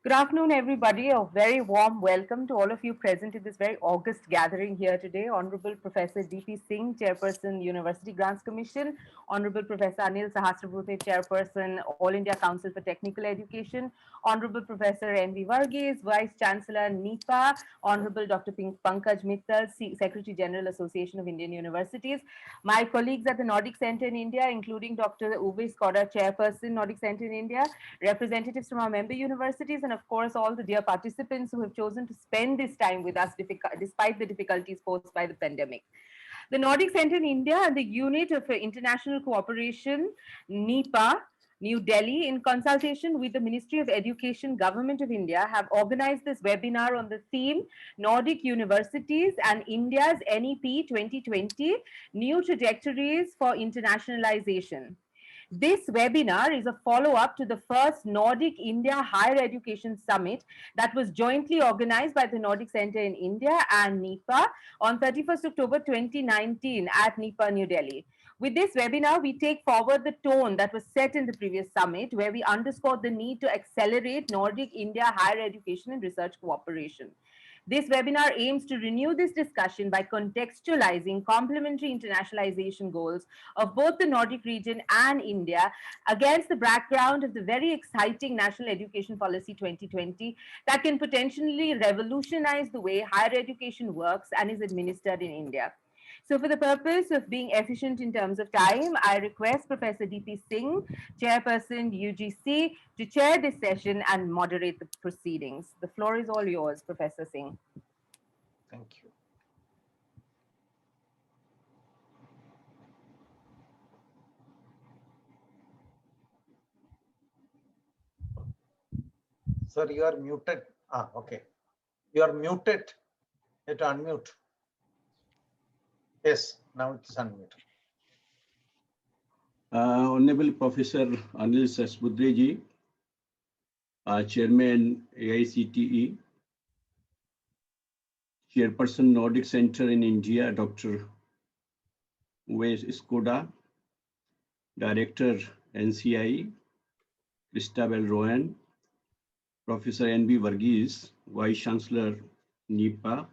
Good afternoon, everybody. A very warm welcome to all of you present in this very august gathering here today. Honorable Professor D.P. Singh, Chairperson, University Grants Commission. Honorable Professor Anil Sahasrabudhe, Chairperson, All India Council for Technical Education. Honorable Professor N.V. Varghese, Vice Chancellor, NEPA. Honorable Dr. Pankaj Mittal, Secretary General, Association of Indian Universities. My colleagues at the Nordic Center in India, including Dr. Uwe Skoda, Chairperson, Nordic Center in India, representatives from our member universities, and of course, all the dear participants who have chosen to spend this time with us despite the difficulties posed by the pandemic. The Nordic Center in India and the Unit of International Cooperation, NEPA, New Delhi, in consultation with the Ministry of Education, Government of India, have organized this webinar on the theme Nordic Universities and India's NEP 2020, New Trajectories for Internationalization. This webinar is a follow-up to the first Nordic India Higher Education Summit that was jointly organized by the Nordic Center in India and NEPA on 31st October 2019 at NEPA, New Delhi. With this webinar, we take forward the tone that was set in the previous summit, where we underscored the need to accelerate Nordic India higher education and research cooperation. This webinar aims to renew this discussion by contextualizing complementary internationalization goals of both the Nordic region and India against the background of the very exciting National Education Policy 2020 that can potentially revolutionize the way higher education works and is administered in India. So for the purpose of being efficient in terms of time, I request Professor D.P. Singh, Chairperson UGC, to chair this session and moderate the proceedings. The floor is all yours, Professor Singh. Thank you. Sir, you are muted. Okay. You are muted. You have to unmute. Yes, now it's unmuted. Honorable Professor Anil Sahasrabudhe ji, Chairman AICTE, Chairperson Nordic Center in India, Dr. Uwe Skoda, Director NCI, Christabel Rowan, Professor N.B. Varghese, Vice Chancellor NEPA,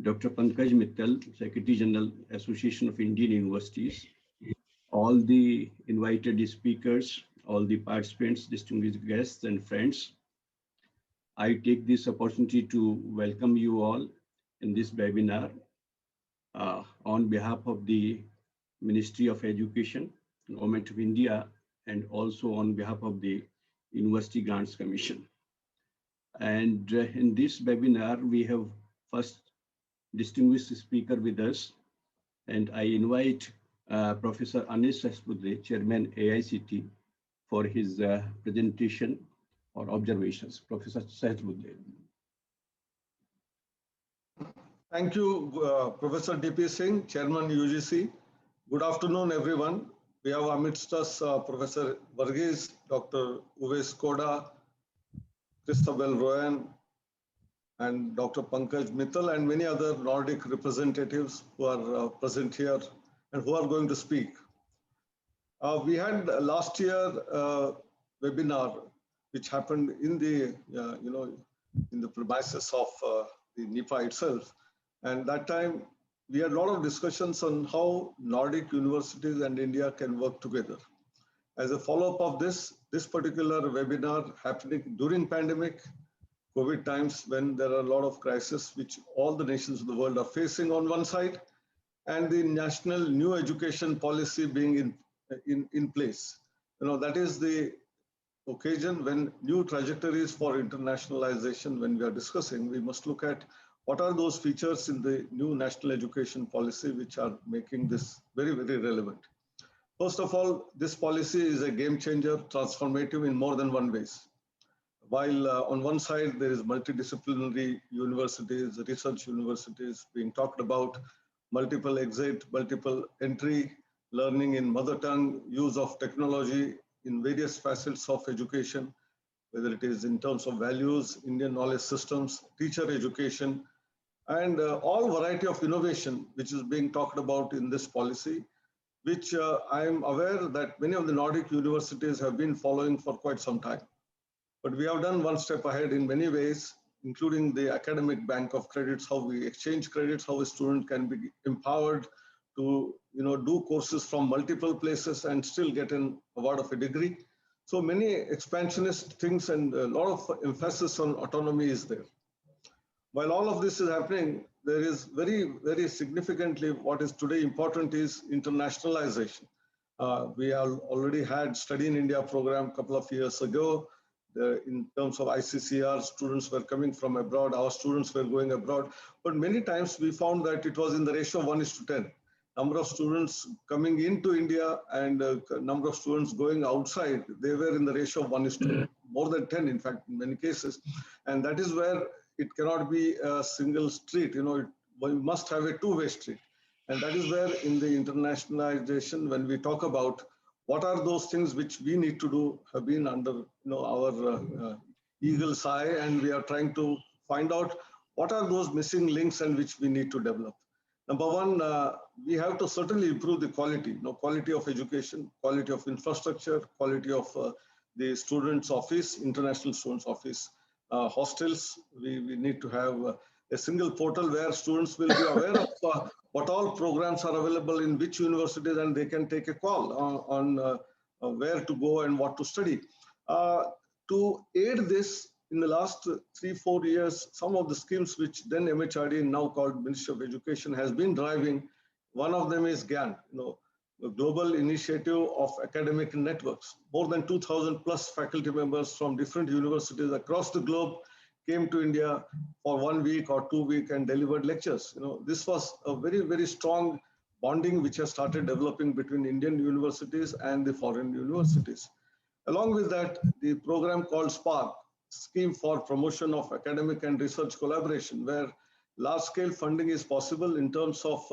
Dr. Pankaj Mittal, Secretary General, Association of Indian Universities, all the invited speakers, all the participants, distinguished guests and friends. I take this opportunity to welcome you all in this webinar on behalf of the Ministry of Education, Government of India, and also on behalf of the University Grants Commission. And in this webinar, we have first distinguished speaker with us, and I invite Professor Anil Sahasrabudhe, Chairman AICT, for his presentation or observations. Professor Sahasrabudhe. Thank you, Professor D.P. Singh, Chairman UGC. Good afternoon, everyone. We have amidst us Professor Varghese, Dr. Uwe Skoda, Christabel Rowan, and Dr. Pankaj Mittal, and many other Nordic representatives who are present here and who are going to speak. We had last year a webinar which happened in the in the premises of the NEPA itself, and that time we had a lot of discussions on how Nordic universities and India can work together. As a follow-up of this particular webinar happening during pandemic, COVID times, when there are a lot of crises which all the nations of the world are facing on one side, and the national new education policy being in place. That is the occasion when new trajectories for internationalization, when we are discussing, we must look at what are those features in the new national education policy which are making this very, very relevant. First of all, this policy is a game changer, transformative in more than one ways. While on one side, there is multidisciplinary universities, research universities being talked about, multiple exit, multiple entry, learning in mother tongue, use of technology in various facets of education, whether it is in terms of values, Indian knowledge systems, teacher education, and all variety of innovation which is being talked about in this policy, which I am aware that many of the Nordic universities have been following for quite some time. But we have done one step ahead in many ways, including the academic bank of credits, how we exchange credits, how a student can be empowered to do courses from multiple places and still get an award of a degree. So many expansionist things and a lot of emphasis on autonomy is there. While all of this is happening, there is very, very significantly what is today important is internationalization. We have already had Study in India program a couple of years ago. In terms of ICCR, students were coming from abroad, our students were going abroad. But many times we found that it was in the ratio of 1:10. Number of students coming into India and number of students going outside, they were in the ratio of 1:10, more than 10, in fact, in many cases. And that is where it cannot be a single street, we must have a two-way street. And that is where in the internationalization, when we talk about what are those things which we need to do, have been under our eagle's eye, and we are trying to find out what are those missing links and which we need to develop. Number one, we have to certainly improve the quality, quality of education, quality of infrastructure, quality of the students' office, international students' office, hostels. We need to have a single portal where students will be aware of what all programs are available in which universities, and they can take a call on where to go and what to study. To aid this, in the last 3-4 years, some of the schemes which then MHRD, now called Ministry of Education, has been driving. One of them is GAN, the Global Initiative of Academic Networks. More than 2,000 plus faculty members from different universities across the globe came to India for 1 week or 2 weeks and delivered lectures. This was a very, very strong bonding which has started developing between Indian universities and the foreign universities. Along with that, the program called SPARK, Scheme for Promotion of Academic and Research Collaboration, where large-scale funding is possible in terms of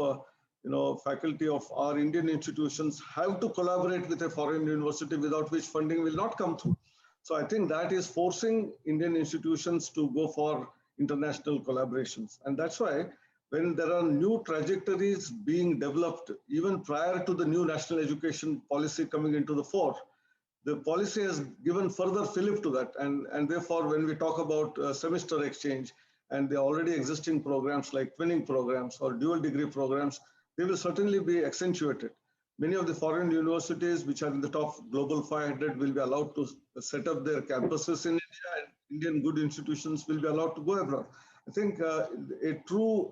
faculty of our Indian institutions have to collaborate with a foreign university, without which funding will not come through. So I think that is forcing Indian institutions to go for international collaborations. And that's why when there are new trajectories being developed, even prior to the new national education policy coming into the fore, the policy has given further fillip to that. And therefore, when we talk about semester exchange and the already existing programs like twinning programs or dual degree programs, they will certainly be accentuated. Many of the foreign universities which are in the top global 500 will be allowed to set up their campuses in India, and Indian good institutions will be allowed to go abroad. I think a true,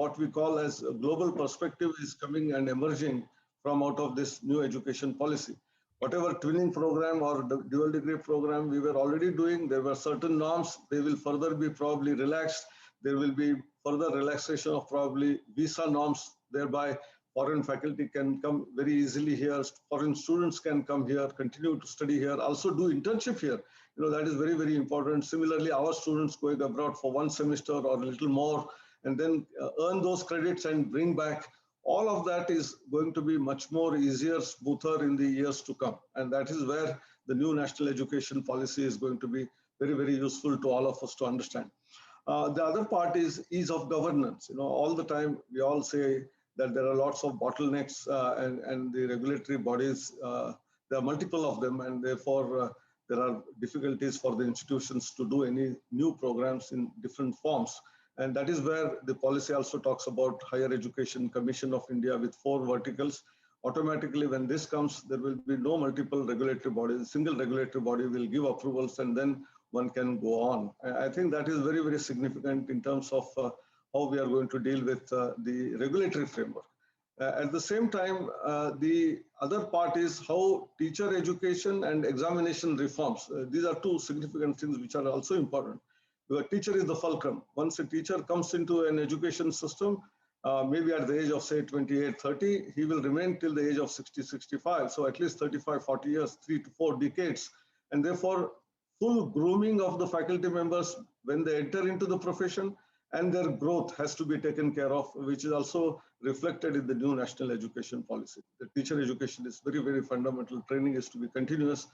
what we call as a global perspective is coming and emerging from out of this new education policy. Whatever twinning program or dual degree program we were already doing, there were certain norms. They will further be probably relaxed. There will be further relaxation of probably visa norms, thereby foreign faculty can come very easily here. Foreign students can come here, continue to study here, also do internship here. That is very, very important. Similarly, our students going abroad for 1 semester or a little more, and then earn those credits and bring back. All of that is going to be much more easier, smoother in the years to come. And that is where the new national education policy is going to be very, very useful to all of us to understand. The other part is ease of governance. All the time we all say that there are lots of bottlenecks and the regulatory bodies, there are multiple of them, and therefore there are difficulties for the institutions to do any new programs in different forms. And that is where the policy also talks about Higher Education Commission of India with 4 verticals. Automatically, when this comes, there will be no multiple regulatory bodies. A single regulatory body will give approvals, and then one can go on. I think that is very, very significant in terms of how we are going to deal with the regulatory framework. At the same time, the other part is how teacher education and examination reforms. These are 2 significant things which are also important. The teacher is the fulcrum. Once a teacher comes into an education system, maybe at the age of say 28, 30, he will remain till the age of 60, 65. So at least 35, 40 years, 3 to 4 decades. And therefore, full grooming of the faculty members when they enter into the profession, and their growth has to be taken care of, which is also reflected in the new national education policy. The teacher education is very, very fundamental. Training is to be continuous,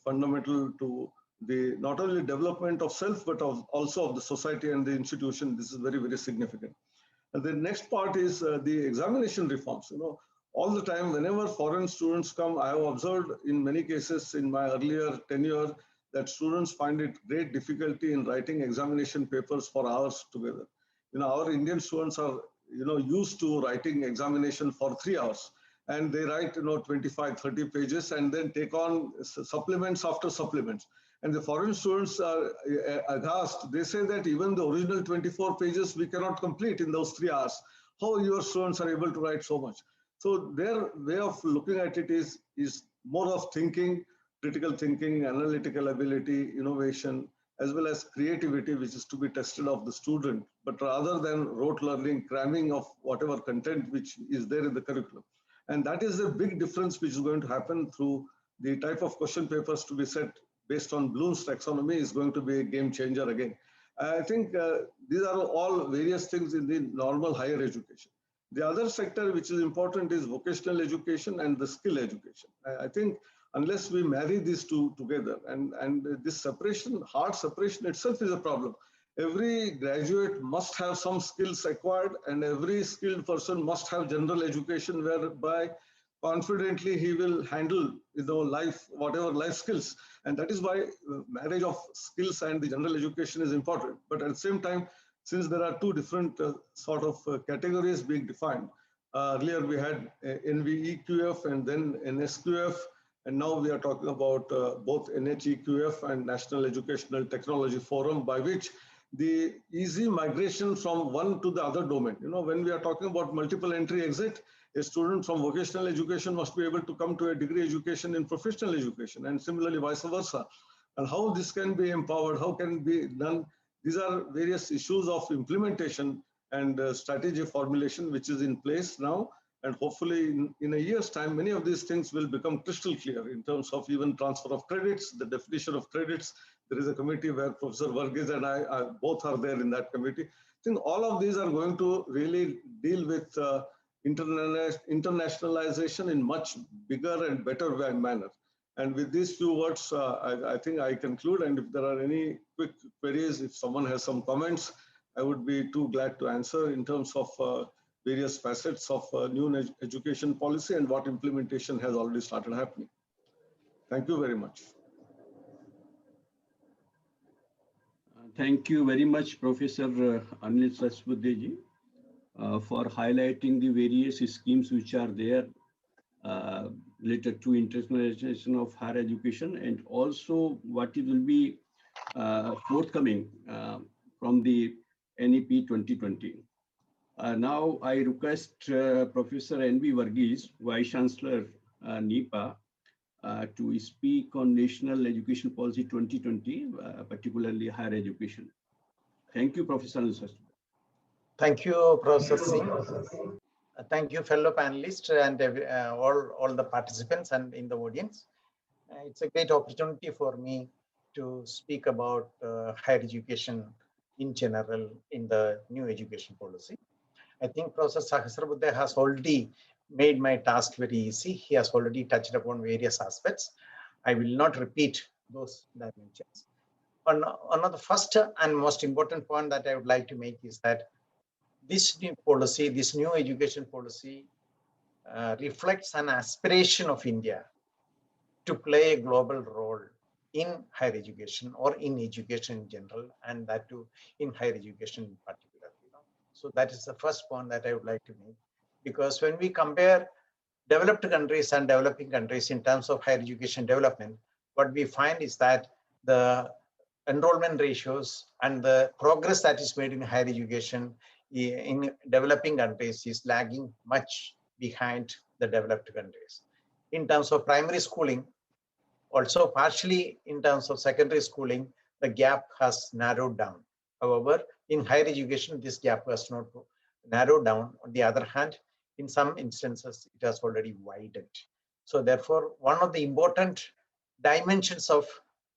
fundamental to the not only development of self, but also of the society and the institution. This is very, very significant. And the next part is the examination reforms. All the time, whenever foreign students come, I have observed in many cases in my earlier tenure that students find it great difficulty in writing examination papers for hours together. Our Indian students are, used to writing examination for 3 hours, and they write, 25, 30 pages and then take on supplements after supplements. And the foreign students are aghast. They say that even the original 24 pages we cannot complete in those 3 hours. How your students are able to write so much? So their way of looking at it is more of thinking, critical thinking, analytical ability, innovation, as well as creativity, which is to be tested of the student, but rather than rote learning, cramming of whatever content which is there in the curriculum. And that is a big difference which is going to happen through the type of question papers to be set based on Bloom's taxonomy is going to be a game changer again. I think these are all various things in the normal higher education. The other sector which is important is vocational education and the skill education. I think unless we marry these two together, and this separation, hard separation itself is a problem. Every graduate must have some skills acquired, and every skilled person must have general education whereby confidently he will handle life, whatever life skills. And that is why marriage of skills and the general education is important. But at the same time, since there are two different sort of categories being defined, earlier we had NVEQF and then NSQF, and now we are talking about both NHEQF and National Educational Technology Forum, by which the easy migration from one to the other domain. When we are talking about multiple entry exit, a student from vocational education must be able to come to a degree education in professional education, and similarly vice versa. And how this can be empowered, how can it be done? These are various issues of implementation and strategy formulation, which is in place now. And hopefully in a year's time, many of these things will become crystal clear in terms of even transfer of credits, the definition of credits. There is a committee where Professor Varghese and I both are there in that committee. I think all of these are going to really deal with internationalization in much bigger and better manner. And with these few words, I think I conclude. And if there are any quick queries, if someone has some comments, I would be too glad to answer in terms of various facets of new education policy and what implementation has already started happening. Thank you very much. Thank you very much, Professor Anil Sachbudhe, for highlighting the various schemes which are there related to internationalization of higher education, and also what it will be forthcoming from the NEP 2020. Now I request Professor N.V. Varghese, Vice Chancellor NEPA, to speak on National Education Policy 2020, particularly higher education. Thank you, Professor Anil. Thank you, Professor Singh. Thank you, fellow panelists and all the participants and in the audience. It's a great opportunity for me to speak about higher education in general in the new education policy. I think Professor Sahasrabudhe has already made my task very easy. He has already touched upon various aspects. I will not repeat those dimensions. One of the first and most important point that I would like to make is that this new policy, this new education policy reflects an aspiration of India to play a global role in higher education or in education in general, and that too in higher education in particular. So that is the first point that I would like to make, because when we compare developed countries and developing countries in terms of higher education development, what we find is that the enrollment ratios and the progress that is made in higher education in developing countries is lagging much behind the developed countries. In terms of primary schooling, also partially in terms of secondary schooling, the gap has narrowed down. However, in higher education, this gap has not narrowed down. On the other hand, in some instances, it has already widened. So therefore, one of the important dimensions of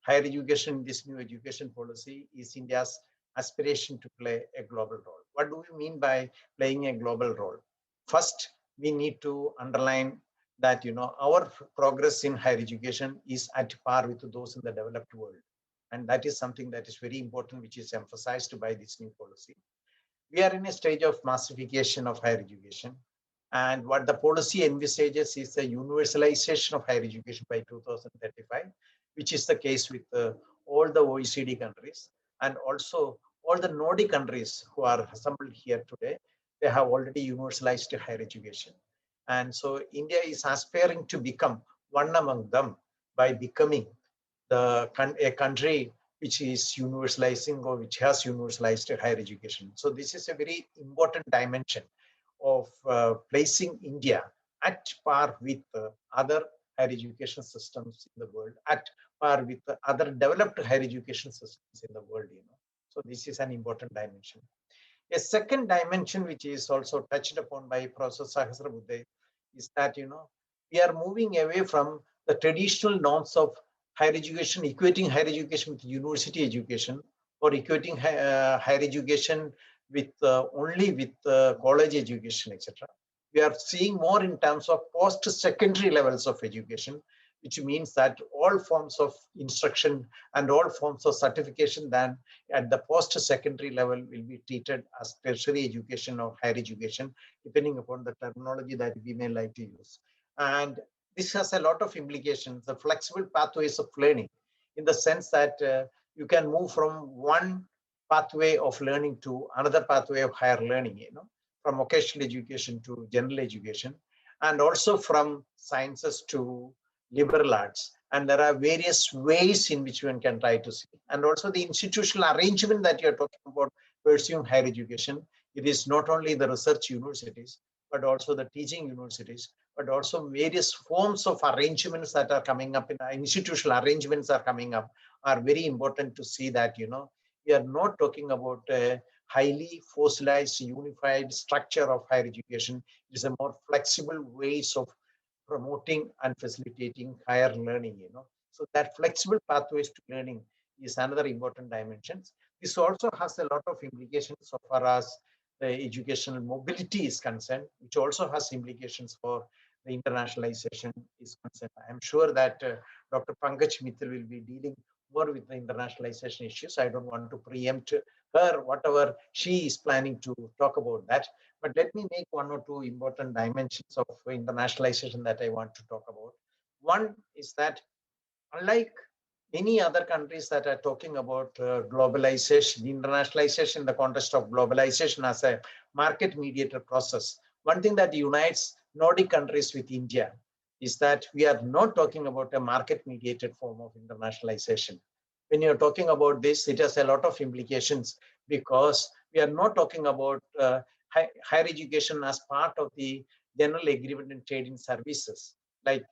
higher education in this new education policy is India's aspiration to play a global role. What do we mean by playing a global role? First, we need to underline that our progress in higher education is at par with those in the developed world. And that is something that is very important, which is emphasized by this new policy. We are in a stage of massification of higher education. And what the policy envisages is the universalization of higher education by 2035. which is the case with all the OECD countries, and also all the Nordic countries who are assembled here today. They have already universalized higher education. And so India is aspiring to become one among them by becoming a country which is universalizing or which has universalized higher education. So this is a very important dimension of placing India at par with other higher education systems in the world, at par with other developed higher education systems in the world. So this is an important dimension. A second dimension, which is also touched upon by Professor Sahasrabudhe, is that we are moving away from the traditional norms of higher education, equating higher education with university education, or equating higher education with only with college education, etc. We are seeing more in terms of post-secondary levels of education, which means that all forms of instruction and all forms of certification then at the post-secondary level will be treated as tertiary education or higher education, depending upon the terminology that we may like to use. And this has a lot of implications, the flexible pathways of learning, in the sense that you can move from one pathway of learning to another pathway of higher learning, from vocational education to general education, and also from sciences to liberal arts. And there are various ways in which one can try to see. And also the institutional arrangement that you're talking about pursuing higher education, it is not only the research universities, but also the teaching universities, but also various forms of arrangements that are coming up, in institutional arrangements are coming up, are very important to see that, we are not talking about a highly fossilized, unified structure of higher education. It is a more flexible ways of promoting and facilitating higher learning, So that flexible pathways to learning is another important dimension. This also has a lot of implications so far as the educational mobility is concerned, which also has implications for the internationalization is concerned. I'm sure that Dr. Pankaj Mittal will be dealing more with the internationalization issues. I don't want to preempt her, whatever she is planning to talk about that. But let me make one or two important dimensions of internationalization that I want to talk about. One is that unlike many other countries that are talking about globalization, internationalization in the context of globalization as a market mediated process, one thing that unites Nordic countries with India is that we are not talking about a market mediated form of internationalization. When you're talking about this, it has a lot of implications because we are not talking about higher education as part of the general agreement in trade in services, like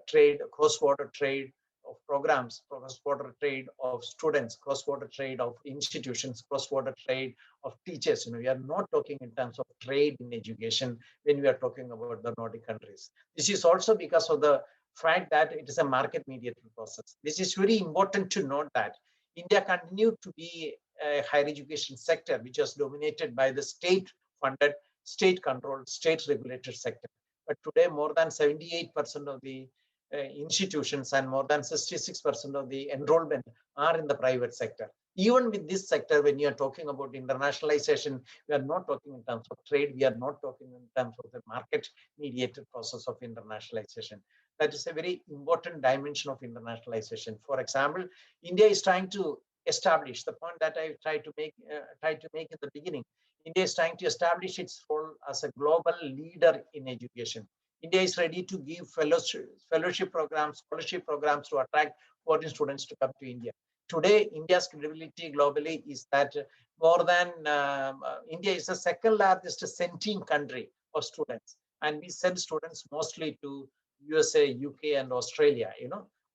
trade, cross-border trade of programs, cross-border trade of students, cross-border trade of institutions, cross-border trade of teachers. We are not talking in terms of trade in education when we are talking about the Nordic countries. This is also because of the fact that it is a market mediated process. This is very important to note that India continued to be a higher education sector which was dominated by the state-funded, state-controlled, state-regulated sector. But today, more than 78% of the institutions and more than 66% of the enrollment are in the private sector. Even with this sector, when you are talking about internationalization, we are not talking in terms of trade, we are not talking in terms of the market mediated process of internationalization. That is a very important dimension of internationalization. For example, India is trying to establish the point that I tried to make in the beginning. India is trying to establish its role as a global leader in education. India is ready to give fellowship programs, scholarship programs to attract foreign students to come to India. Today, India's credibility globally is that more than India is the second largest sending country of students, and we send students mostly to USA, UK, and Australia.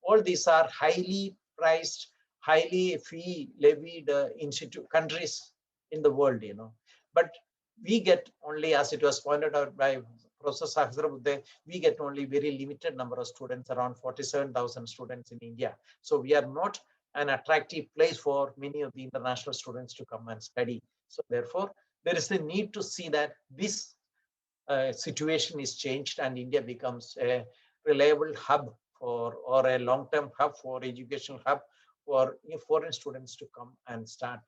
All these are highly priced, highly fee levied institute countries in the world. But we get only, as it was pointed out by Professor Sahasrabudhe, we get only very limited number of students, around 47,000 students in India. So we are not an attractive place for many of the international students to come and study. So therefore, there is a need to see that this situation is changed and India becomes a reliable hub for, or a long-term hub for educational hub for foreign students to come and start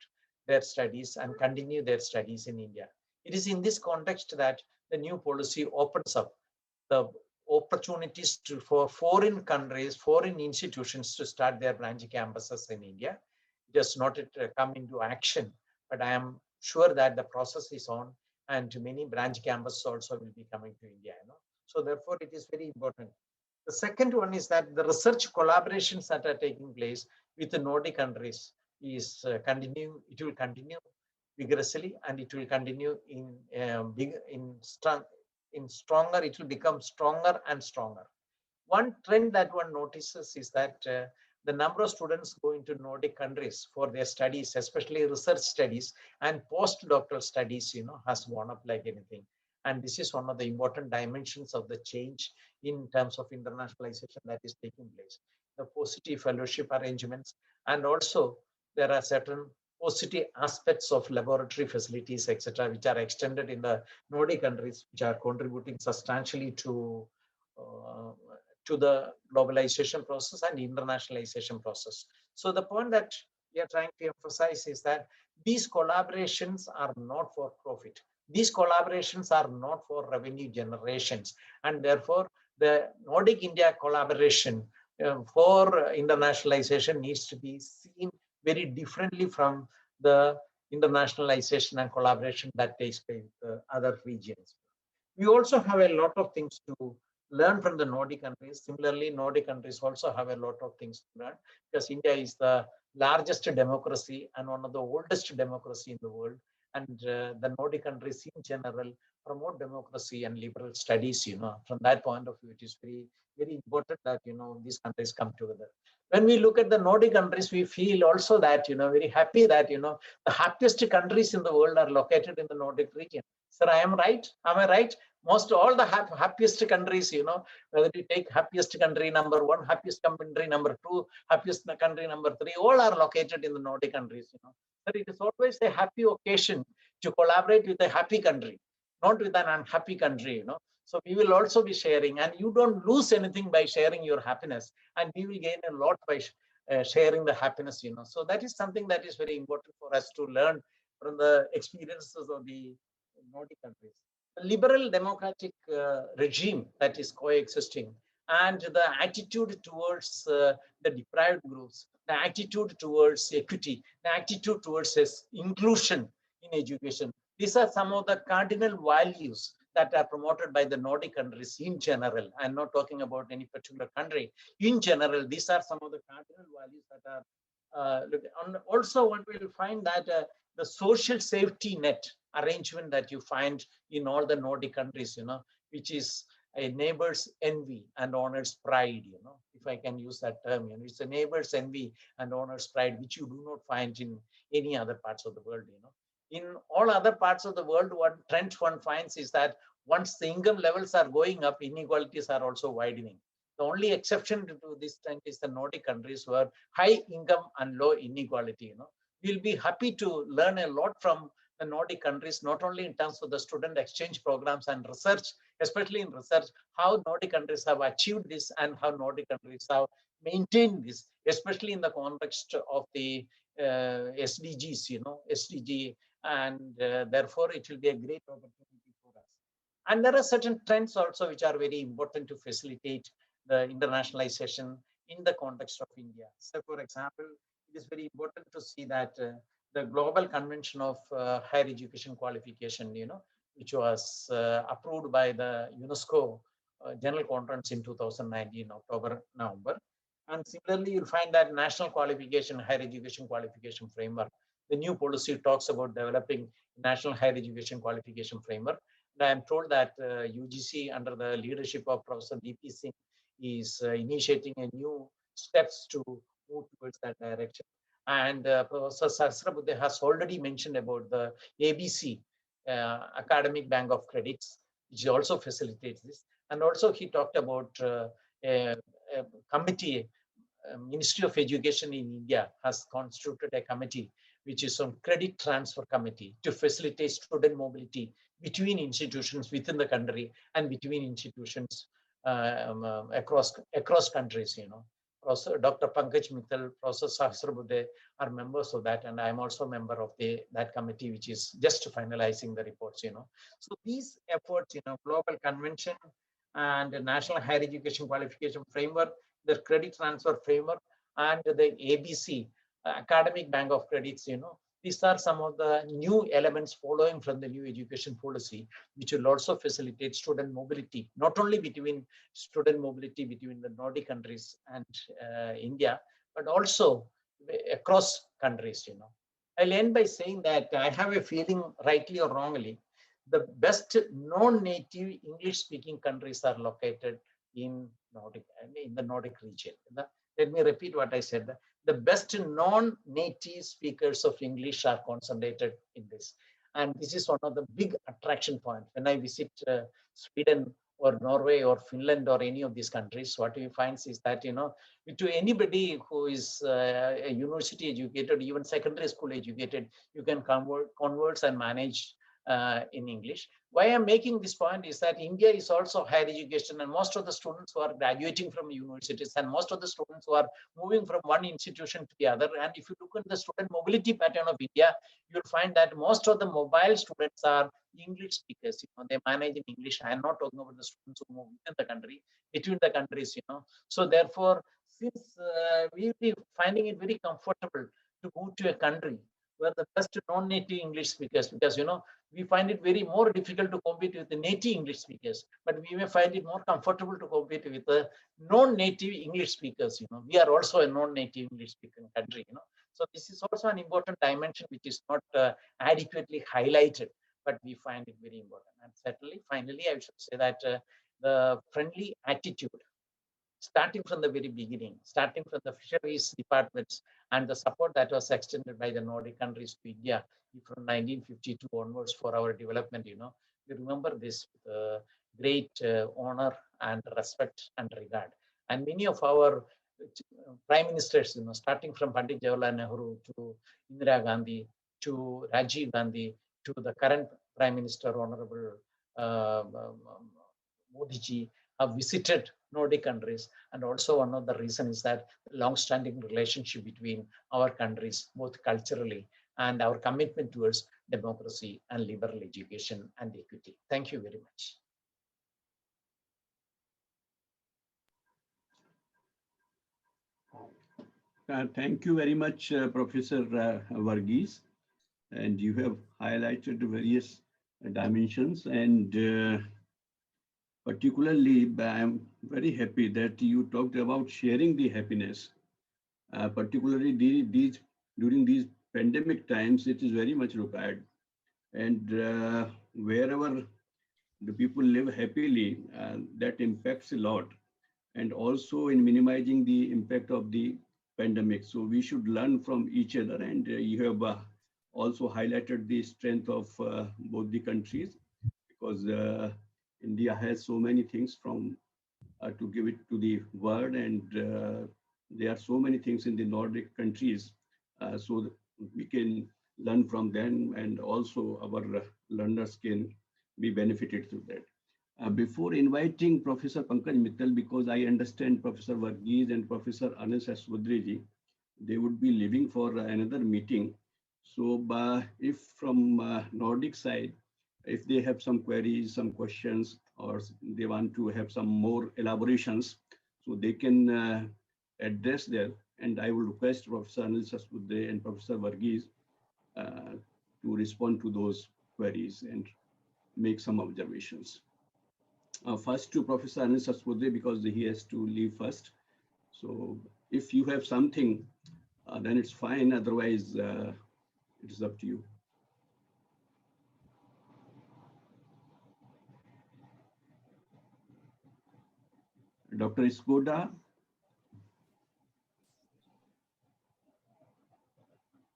their studies and continue their studies in India. It is in this context that the new policy opens up the opportunities for foreign countries, foreign institutions to start their branch campuses in India. It has not yet come into action, but I am sure that the process is on, and many branch campuses also will be coming to India. So therefore, it is very important. The second one is that the research collaborations that are taking place with the Nordic countries is continue. It will continue vigorously, and it will continue in stronger. It will become stronger and stronger. One trend that one notices is that the number of students going to Nordic countries for their studies, especially research studies and postdoctoral studies, has gone up like anything. And this is one of the important dimensions of the change in terms of internationalization that is taking place. The positive fellowship arrangements, and also there are certain positive aspects of laboratory facilities, etc., which are extended in the Nordic countries, which are contributing substantially to the globalization process and internationalization process. So the point that we are trying to emphasize is that these collaborations are not for profit. These collaborations are not for revenue generations, and therefore the Nordic India collaboration for internationalization needs to be seen very differently from the internationalization and collaboration that takes place with other regions. We also have a lot of things to learn from the Nordic countries. Similarly, Nordic countries also have a lot of things to learn, because India is the largest democracy and one of the oldest democracy in the world. And the Nordic countries in general promote democracy and liberal studies. From that point of view, it is very, very important that, these countries come together. When we look at the Nordic countries, we feel also that, very happy that, the happiest countries in the world are located in the Nordic region. Sir, I am right? Am I right? Most all the happiest countries, whether you take happiest country number 1, happiest country number 2, happiest country number 3, all are located in the Nordic countries. But it is always a happy occasion to collaborate with a happy country, not with an unhappy country. So we will also be sharing, and you don't lose anything by sharing your happiness, and we will gain a lot by sharing the happiness. So that is something that is very important for us to learn from the experiences of the Nordic countries. The liberal democratic regime that is coexisting, and the attitude towards the deprived groups, the attitude towards equity, the attitude towards inclusion in education. These are some of the cardinal values that are promoted by the Nordic countries in general. I'm not talking about any particular country. In general, these are some of the cardinal values that are and also what we'll find that the social safety net arrangement that you find in all the Nordic countries, which is a neighbor's envy and owner's pride, if I can use that term, it's a neighbor's envy and owner's pride, which you do not find in any other parts of the world, In all other parts of the world, what trend one finds is that once the income levels are going up, inequalities are also widening. The only exception to this trend is the Nordic countries, where high income and low inequality, We'll be happy to learn a lot from the Nordic countries, not only in terms of the student exchange programs and research, especially in research, how Nordic countries have achieved this and how Nordic countries have maintained this, especially in the context of the SDGs, SDG, and therefore it will be a great opportunity for us. And there are certain trends also which are very important to facilitate the internationalization in the context of India. So, for example, it is very important to see that the Global Convention of Higher Education Qualification, which was approved by the UNESCO General Conference in 2019, October, November. And similarly, you'll find that National Qualification, Higher Education Qualification Framework, the new policy talks about developing National Higher Education Qualification Framework. And I am told that UGC, under the leadership of Professor D.P. Singh, is initiating a new steps to move towards that direction. And Professor Sahasrabudhe has already mentioned about the ABC, Academic Bank of Credits, which also facilitates this. And also he talked about a committee, Ministry of Education in India has constituted a committee which is on credit transfer committee to facilitate student mobility between institutions within the country and between institutions across countries, Dr. Pankaj Mittal, Professor Sahasrabudhe are members of that, and I'm also a member of that committee, which is just finalizing the reports, So these efforts, Global Convention and the National Higher Education Qualification Framework, the Credit Transfer Framework, and the ABC, Academic Bank of Credits, these are some of the new elements following from the new education policy, which will also facilitate student mobility, not only between student mobility between the Nordic countries and India, but also across countries. I'll end by saying that I have a feeling, rightly or wrongly, the best non-native English-speaking countries are located in the Nordic region. Let me repeat what I said. The best non-native speakers of English are concentrated in this. And this is one of the big attraction points. When I visit Sweden or Norway or Finland or any of these countries, what we find is that, to anybody who is a university educated, even secondary school educated, you can converse and manage in English. Why I'm making this point is that India is also higher education, and most of the students who are graduating from universities and most of the students who are moving from one institution to the other. And if you look at the student mobility pattern of India, you'll find that most of the mobile students are English speakers. They manage in English. I'm not talking about the students who move within the country, between the countries. So therefore, since we'll be finding it very comfortable to move to a country where the best non-native English speakers, because we find it very more difficult to compete with the native English speakers, but we may find it more comfortable to compete with the non-native English speakers. We are also a non-native English speaking country. So this is also an important dimension which is not adequately highlighted, but we find it very important. And certainly, finally, I should say that the friendly attitude, starting from the very beginning, starting from the fisheries departments and the support that was extended by the Nordic countries to India from 1952 onwards for our development, we remember this with great honor and respect and regard. And many of our prime ministers, starting from Pandit Jawaharlal Nehru to Indira Gandhi to Rajiv Gandhi to the current Prime Minister, Honorable Modi ji, have visited Nordic countries. And also one of the reasons is that long-standing relationship between our countries, both culturally and our commitment towards democracy and liberal education and equity. Thank you very much. Thank you very much, Professor Varghese. And you have highlighted various dimensions, and particularly, I'm very happy that you talked about sharing the happiness. Particularly during these pandemic times, it is very much required. And wherever the people live happily, that impacts a lot. And also in minimizing the impact of the pandemic. So we should learn from each other. And you have also highlighted the strength of both the countries, because India has so many things from to give it to the world, and there are so many things in the Nordic countries, so we can learn from them, and also our learners can be benefited through that. Before inviting Professor Pankaj Mittal, because I understand Professor Varghese and Professor Anil Saswudri, they would be leaving for another meeting. So if from Nordic side, if they have some queries, some questions, or they want to have some more elaborations, so they can address there. And I will request Professor Anil Saswudri and Professor Varghese to respond to those queries and make some observations. First to Professor Anil Saswudri, because he has to leave first. So if you have something, then it's fine. Otherwise, it is up to you. Dr. Iskoda?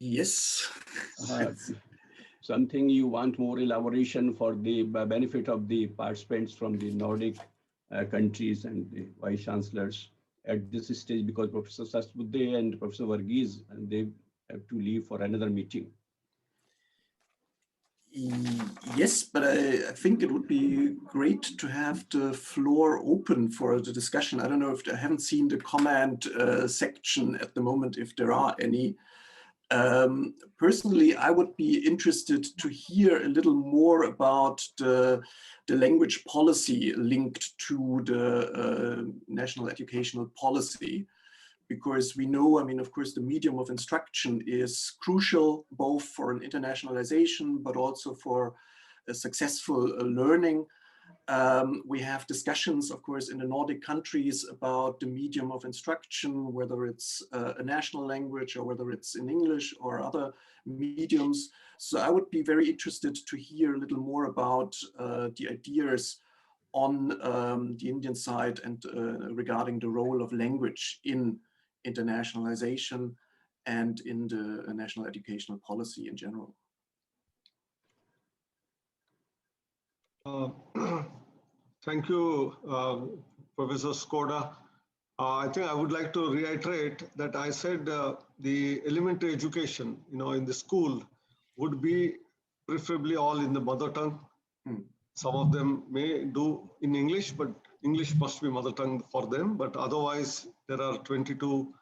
Yes. Something you want more elaboration for the benefit of the participants from the Nordic countries and the vice chancellors at this stage, because Professor Saswudri and Professor Varghese, they have to leave for another meeting. Yes, but I think it would be great to have the floor open for the discussion. I don't know if I haven't seen the comment section at the moment, if there are any. Personally, I would be interested to hear a little more about the language policy linked to the national educational policy, because we know, I mean, of course, the medium of instruction is crucial both for an internationalization, but also for a successful learning. We have discussions, of course, in the Nordic countries about the medium of instruction, whether it's a national language or whether it's in English or other mediums. So I would be very interested to hear a little more about the ideas on the Indian side and regarding the role of language in internationalization and in the national educational policy in general. Thank you, Professor Skoda. I think I would like to reiterate that I said the elementary education, in the school would be preferably all in the mother tongue. Some of them may do in English, but English must be mother tongue for them. But otherwise, there are 22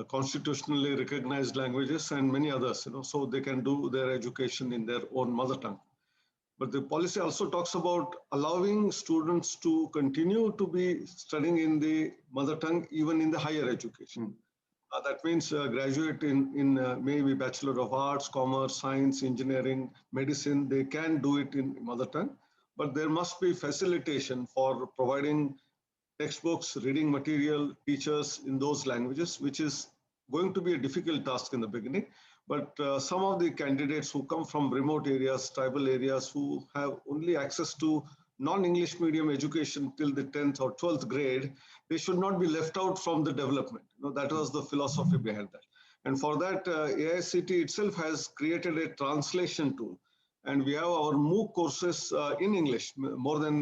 constitutionally recognized languages and many others, so they can do their education in their own mother tongue. But the policy also talks about allowing students to continue to be studying in the mother tongue, even in the higher education. That means graduate in maybe Bachelor of Arts, Commerce, Science, Engineering, Medicine, they can do it in mother tongue. But there must be facilitation for providing textbooks, reading material, teachers in those languages, which is going to be a difficult task in the beginning. But some of the candidates who come from remote areas, tribal areas, who have only access to non-English medium education till the 10th or 12th grade, they should not be left out from the development. That was the philosophy behind that. And for that, AICT itself has created a translation tool. And we have our MOOC courses in English. More than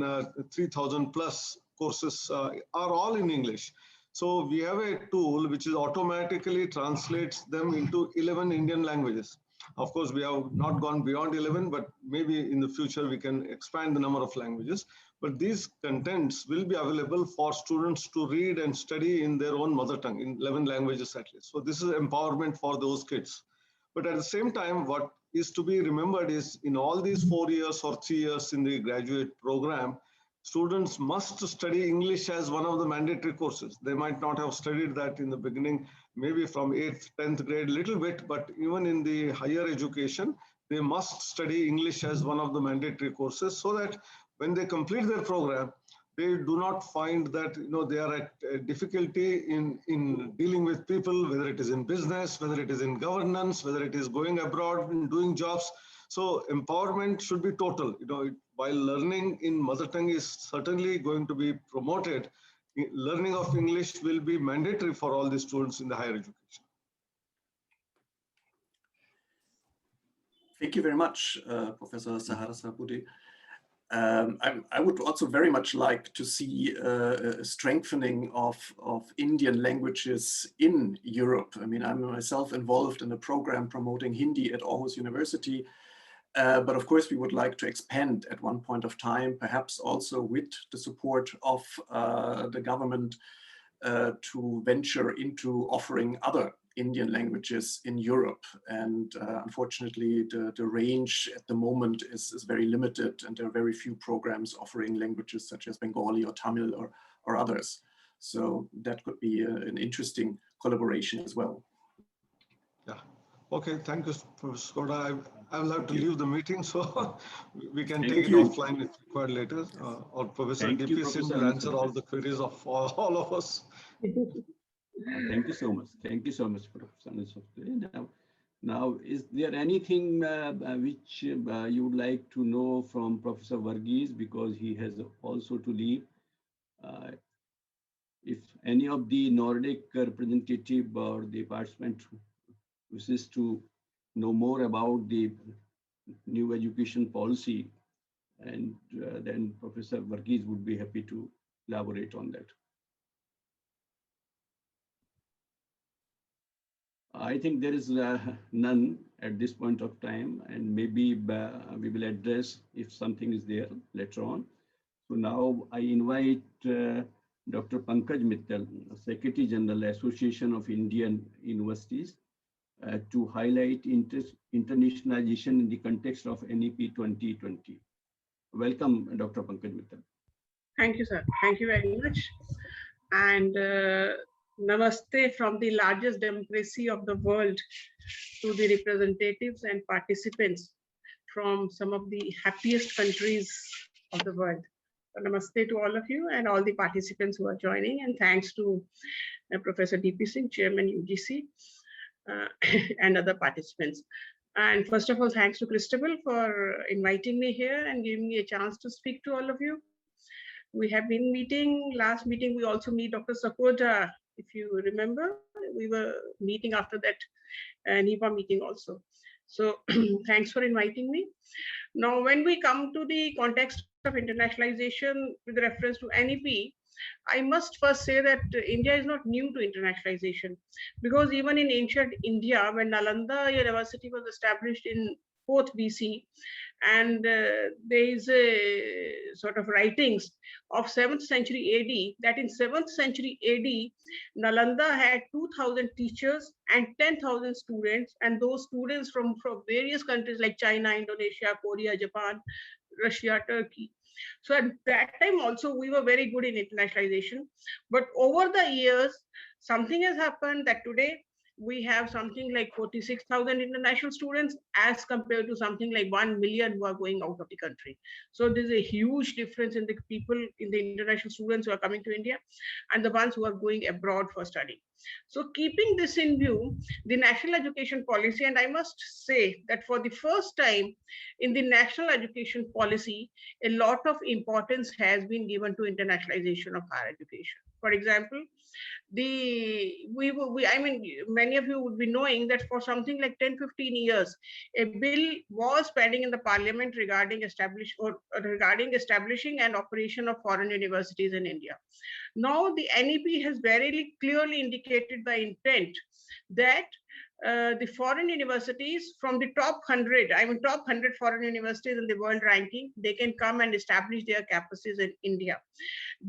3,000 plus courses are all in English. So we have a tool which is automatically translates them into 11 Indian languages. Of course, we have not gone beyond 11, but maybe in the future we can expand the number of languages. But these contents will be available for students to read and study in their own mother tongue, in 11 languages at least. So this is empowerment for those kids. But at the same time, what is to be remembered is in all these 4 years or 3 years in the graduate program, students must study English as one of the mandatory courses. They might not have studied that in the beginning, maybe from 8th, 10th grade, little bit, but even in the higher education, they must study English as one of the mandatory courses so that when they complete their program, they do not find that they are at difficulty in dealing with people, whether it is in business, whether it is in governance, whether it is going abroad and doing jobs. So empowerment should be total. While learning in mother tongue is certainly going to be promoted, learning of English will be mandatory for all the students in the higher education. Thank you very much, Professor Saharasabudi. I would also very much like to see a strengthening of Indian languages in Europe. I mean, I'm myself involved in a program promoting Hindi at Aarhus University. But of course, we would like to expand at one point of time, perhaps also with the support of the government to venture into offering other Indian languages in Europe. And unfortunately, the range at the moment is very limited, and there are very few programs offering languages such as Bengali or Tamil or others. So that could be an interesting collaboration as well. Yeah. Okay, thank you, Professor Skoda. I will have to leave the meeting, so we can take it offline if required later. Or Professor DP Singh will answer all the queries of all of us. Thank you so much. Thank you so much, Professor. Now, is there anything which you would like to know from Professor Varghese, because he has also to leave? If any of the Nordic representative or the participant wishes to know more about the new education policy, and then Professor Varghese would be happy to elaborate on that. I think there is none at this point of time, and maybe we will address if something is there later on. So now I invite Dr. Pankaj Mittal, Secretary General, Association of Indian Universities, to highlight internationalization in the context of NEP 2020. Welcome, Dr. Pankaj Mittal. Thank you, sir. Thank you very much. And namaste from the largest democracy of the world to the representatives and participants from some of the happiest countries of the world. So namaste to all of you and all the participants who are joining, and thanks to Professor D.P. Singh, Chairman UGC, and other participants. And first of all, thanks to Christabel for inviting me here and giving me a chance to speak to all of you. We have been meeting, last meeting we also meet Dr. Sakota, if you remember, we were meeting after that NEPA meeting also. So thanks for inviting me. Now, when we come to the context of internationalization with reference to NEP, I must first say that India is not new to internationalization, because even in ancient India, when Nalanda University was established in 4th BC, and there is a sort of writings of 7th century AD, that in 7th century AD, Nalanda had 2,000 teachers and 10,000 students, and those students from various countries like China, Indonesia, Korea, Japan, Russia, Turkey. So at that time also, we were very good in internationalization. But over the years, something has happened that today, we have something like 46,000 international students as compared to something like 1 million who are going out of the country. So there's a huge difference in the people, in the international students who are coming to India and the ones who are going abroad for study. So keeping this in view, the national education policy, and I must say that for the first time in the national education policy, a lot of importance has been given to internationalization of higher education. For example, many of you would be knowing that for something like 10-15 years, a bill was pending in the parliament regarding establishing an operation of foreign universities in India. Now the NEP has very clearly indicated the intent that the foreign universities from the top 100, top 100 foreign universities in the world ranking, they can come and establish their campuses in India.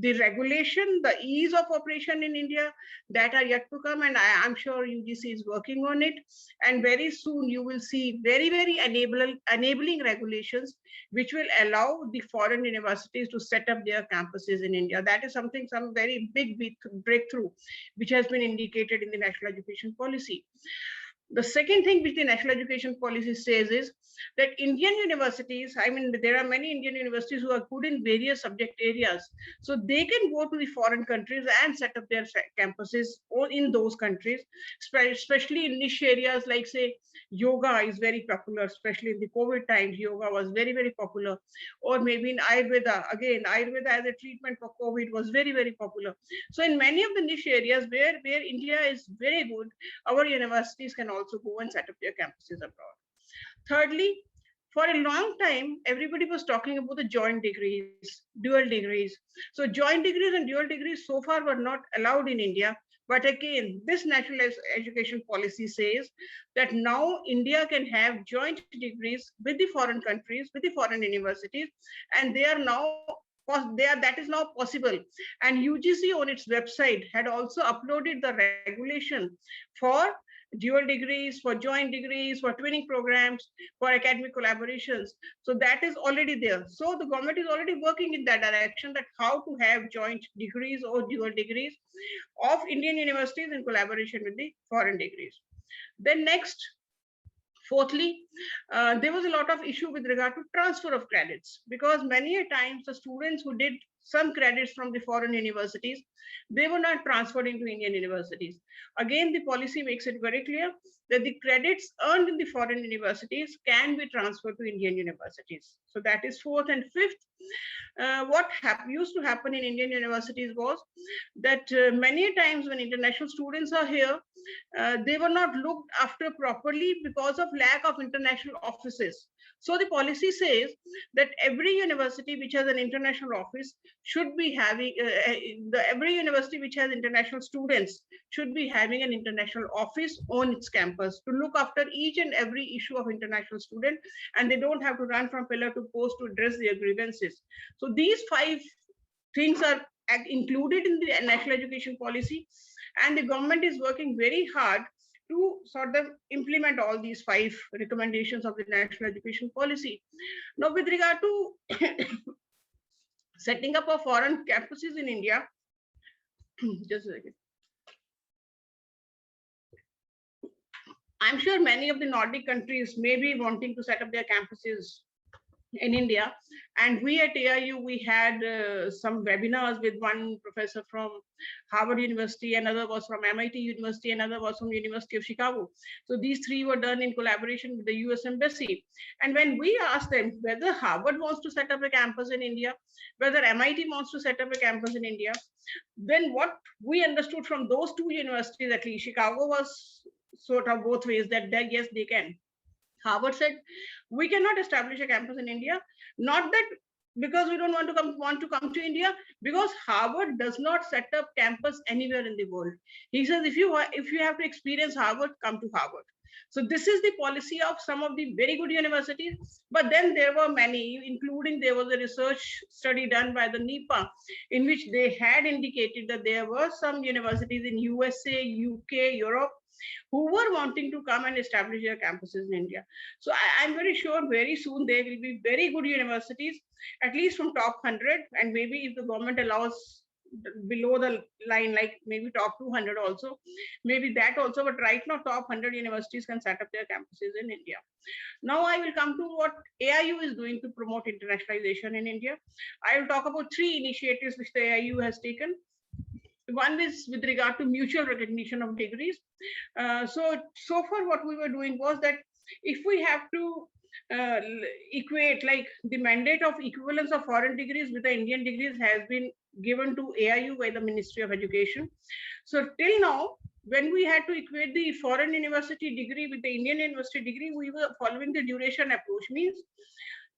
The regulation, the ease of operation in India, that are yet to come, and I'm sure UGC is working on it. And very soon you will see very, very enabling regulations which will allow the foreign universities to set up their campuses in India. That is some very big breakthrough which has been indicated in the national education policy. The second thing which the national education policy says is that Indian universities, there are many Indian universities who are good in various subject areas. So they can go to the foreign countries and set up their campuses in those countries, especially in niche areas like, say, yoga is very popular, especially in the COVID times, yoga was very, very popular. Or maybe in Ayurveda, again, Ayurveda as a treatment for COVID was very, very popular. So in many of the niche areas where India is very good, our universities can also go and set up their campuses abroad. Thirdly, for a long time, everybody was talking about the joint degrees, dual degrees. So joint degrees and dual degrees so far were not allowed in India. But again, this national education policy says that now India can have joint degrees with the foreign countries, with the foreign universities, and that is now possible. And UGC on its website had also uploaded the regulation for dual degrees, for joint degrees, for twinning programs, for academic collaborations. So that is already there. So the government is already working in that direction, that how to have joint degrees or dual degrees of Indian universities in collaboration with the foreign degrees. Then next, fourthly, there was a lot of issue with regard to transfer of credits, because many a times the students who did some credits from the foreign universities, they were not transferred into Indian universities. Again, the policy makes it very clear that the credits earned in the foreign universities can be transferred to Indian universities. So that is fourth. And fifth, what used to happen in Indian universities was that many times when international students are here, they were not looked after properly because of lack of international offices. So the policy says that every university which has an international office should be having, every university which has international students should be having an international office on its campus to look after each and every issue of international student, and they don't have to run from pillar to post to address their grievances. So these 5 things are included in the national education policy, and the government is working very hard to sort of implement all these 5 recommendations of the National Education Policy. Now, with regard to setting up of foreign campuses in India, just a second. I'm sure many of the Nordic countries may be wanting to set up their campuses in India. And we at AIU, we had some webinars with one professor from Harvard University, another was from MIT University, another was from University of Chicago. So these 3 were done in collaboration with the US Embassy. And when we asked them whether Harvard wants to set up a campus in India, whether MIT wants to set up a campus in India, then what we understood from those 2 universities, at least Chicago was sort of both ways, that yes, they can. Harvard said, we cannot establish a campus in India, not that because we don't want to come to India, because Harvard does not set up campus anywhere in the world. He says, if you have to experience Harvard, come to Harvard. So this is the policy of some of the very good universities, but then there were many, including there was a research study done by the NEPA, in which they had indicated that there were some universities in USA, UK, Europe, who were wanting to come and establish their campuses in India. So I'm very sure very soon there will be very good universities, at least from top 100, and maybe if the government allows below the line, like maybe top 200 also, maybe that also, but right now top 100 universities can set up their campuses in India. Now I will come to what AIU is doing to promote internationalization in India. I will talk about 3 initiatives which the AIU has taken. One is with regard to mutual recognition of degrees. So far what we were doing was that if we have to equate, like the mandate of equivalence of foreign degrees with the Indian degrees has been given to AIU by the Ministry of Education. So till now, when we had to equate the foreign university degree with the Indian university degree, we were following the duration approach. Means,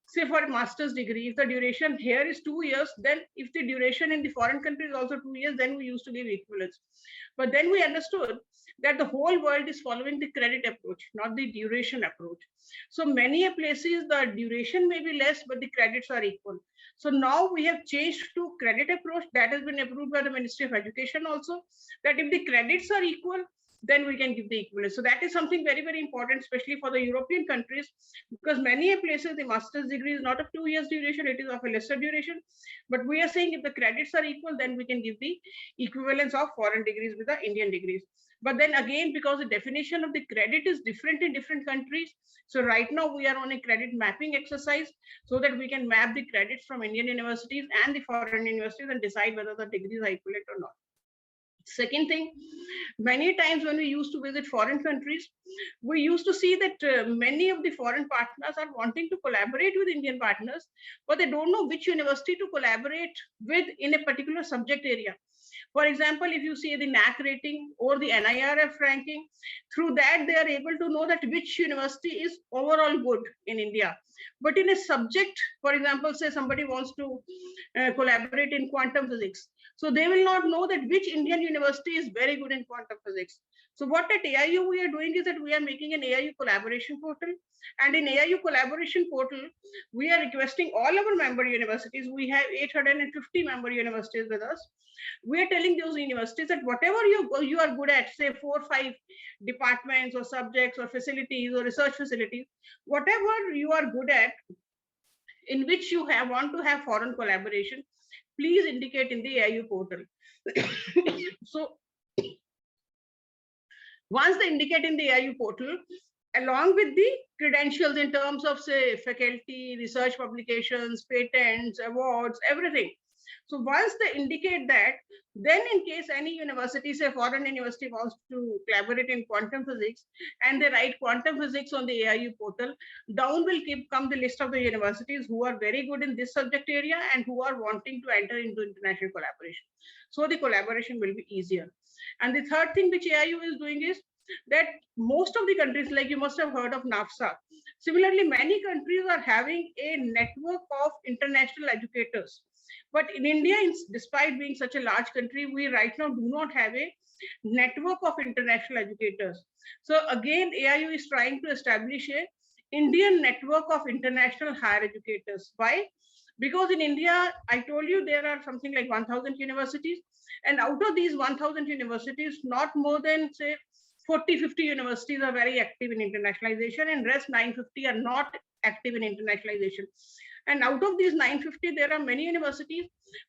say for a master's degree, if the duration here is 2 years, then if the duration in the foreign country is also 2 years, then we used to give equivalence. But then we understood that the whole world is following the credit approach, not the duration approach. So many places the duration may be less, but the credits are equal. So now we have changed to credit approach that has been approved by the Ministry of Education also, that if the credits are equal, then we can give the equivalence. So that is something very, very important, especially for the European countries, because many places the master's degree is not of 2 years duration, it is of a lesser duration. But we are saying if the credits are equal, then we can give the equivalence of foreign degrees with the Indian degrees. But then again, because the definition of the credit is different in different countries, so right now we are on a credit mapping exercise so that we can map the credits from Indian universities and the foreign universities and decide whether the degrees are equivalent or not. Second thing, many times when we used to visit foreign countries, we used to see that many of the foreign partners are wanting to collaborate with Indian partners, but they don't know which university to collaborate with in a particular subject area. For example, if you see the NAC rating or the NIRF ranking, through that they are able to know that which university is overall good in India. But in a subject, for example, say somebody wants to collaborate in quantum physics, so they will not know that which Indian university is very good in quantum physics. So what at AIU we are doing is that we are making an AIU collaboration portal. And in AIU collaboration portal, we are requesting all our member universities. We have 850 member universities with us. We are telling those universities that whatever you are good at, say 4 or 5 departments or subjects or facilities or research facilities, whatever you are good at, in which you want to have foreign collaboration, please indicate in the AIU portal. So once they indicate in the AIU portal, along with the credentials in terms of, say, faculty, research publications, patents, awards, everything. So once they indicate that, then in case any university, say foreign university, wants to collaborate in quantum physics and they write quantum physics on the AIU portal, down will come the list of the universities who are very good in this subject area and who are wanting to enter into international collaboration. So the collaboration will be easier. And the third thing which AIU is doing is that most of the countries, like you must have heard of NAFSA, similarly, many countries are having a network of international educators. But in India, despite being such a large country, we right now do not have a network of international educators. So again, AIU is trying to establish a Indian network of international higher educators. Why? Because in India, I told you there are something like 1,000 universities. And out of these 1,000 universities, not more than, say, 40-50 universities are very active in internationalization, and rest 950 are not active in internationalization. And out of these 950, there are many universities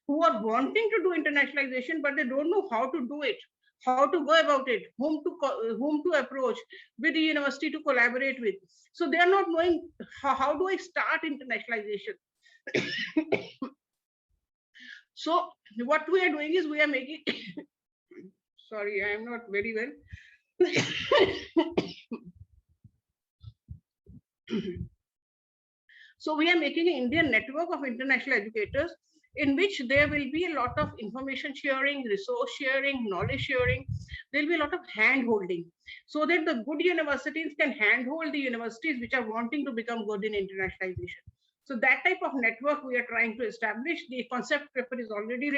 who are wanting to do internationalization, but they don't know how to do it, how to go about it, whom to approach, with the university to collaborate with. So they are not knowing how do I start internationalization. So what we are doing is we are making sorry, I am not very well. So we are making an Indian network of international educators in which there will be a lot of information sharing, resource sharing, knowledge sharing. There will be a lot of hand holding so that the good universities can handhold the universities which are wanting to become good in internationalization. So that type of network we are trying to establish. The concept paper is already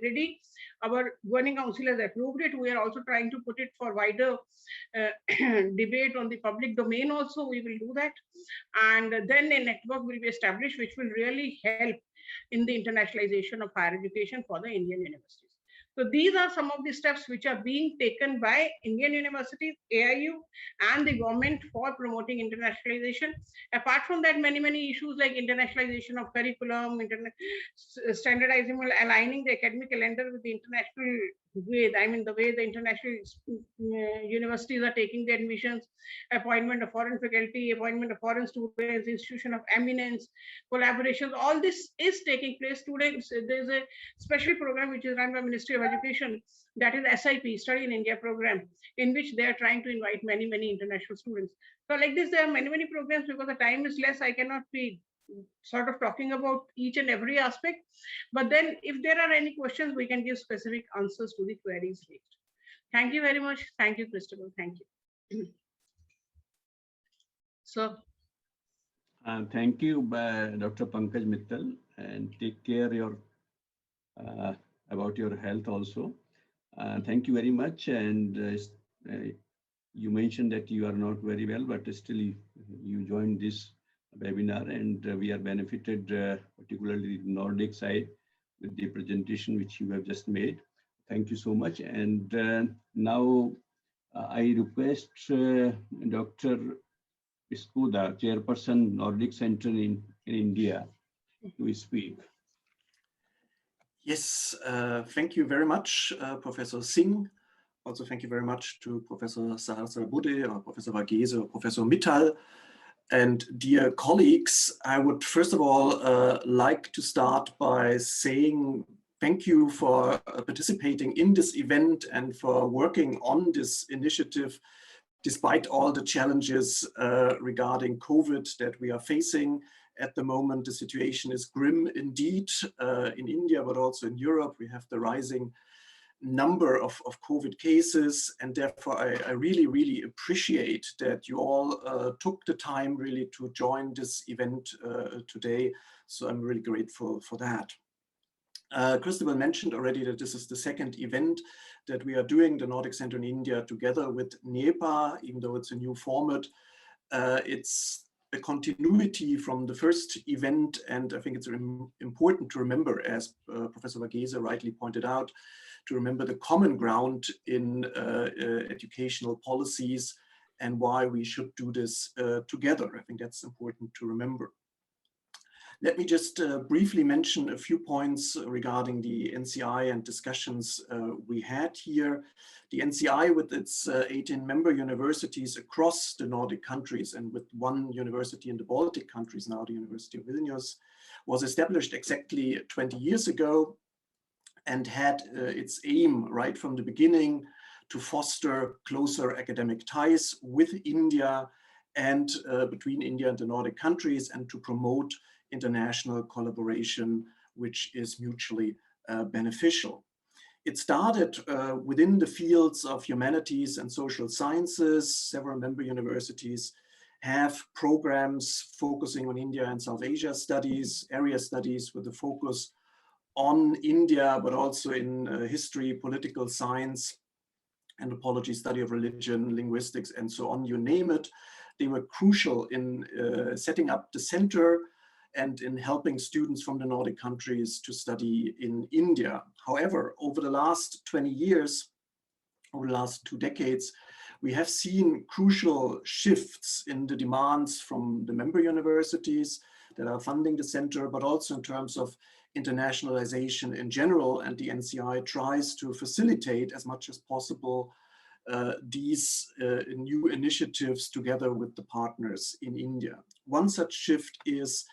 ready. Our governing council has approved it. We are also trying to put it for wider debate on the public domain also. We will do that. And then a network will be established which will really help in the internationalization of higher education for the Indian universities. So these are some of the steps which are being taken by Indian universities, AIU, and the government for promoting internationalization. Apart from that, many issues like internationalization of curriculum, standardizing, aligning the academic calendar with the international way. I mean, the way the international universities are taking the admissions, appointment of foreign faculty, appointment of foreign students, institution of eminence, collaborations. All this is taking place today. There's a special program which is run by Ministry of Education, that is SIP, Study in India program, in which they are trying to invite many international students. So like this, there are many programs. Because the time is less, I cannot be sort of talking about each and every aspect. But then if there are any questions, we can give specific answers to the queries later. Thank you very much. Thank you, Christopher. Thank you. So. Thank you, Dr. Pankaj Mittal, and take care about your health also. Thank you very much. And you mentioned that you are not very well, but still you joined this webinar, and we are benefited, particularly the Nordic side, with the presentation which you have just made. Thank you so much. And now I request Dr. Skoda, Chairperson, Nordic Center in India, to speak. Yes, thank you very much, Professor Singh. Also, thank you very much to Professor Sahasrabudhe or Professor Varghese or Professor Mittal. And dear colleagues, I would first of all like to start by saying thank you for participating in this event and for working on this initiative, despite all the challenges regarding COVID that we are facing. At the moment, the situation is grim indeed in India, but also in Europe. We have the rising number of COVID cases, and therefore I really appreciate that you all took the time really to join this event today. So I'm really grateful for that. Christopher mentioned already that this is the second event that we are doing, the Nordic Center in India, together with NEPA, even though it's a new format. It's a continuity from the first event, and I think it's important to remember, as Professor Varghese rightly pointed out, to remember the common ground in educational policies and why we should do this together. I think that's important to remember. Let me just briefly mention a few points regarding the NCI and discussions we had here. The NCI, with its 18 member universities across the Nordic countries and with one university in the Baltic countries, now the University of Vilnius, was established exactly 20 years ago and had its aim right from the beginning to foster closer academic ties with India and between India and the Nordic countries, and to promote international collaboration, which is mutually beneficial. It started within the fields of humanities and social sciences. Several member universities have programs focusing on India and South Asia studies, area studies with a focus on India, but also in history, political science, anthropology, study of religion, linguistics, and so on, you name it. They were crucial in setting up the center and in helping students from the Nordic countries to study in India. However, over the last 20 years, over the last 2 decades, we have seen crucial shifts in the demands from the member universities that are funding the center, but also in terms of internationalization in general. And the NCI tries to facilitate as much as possible these new initiatives together with the partners in India. One such shift is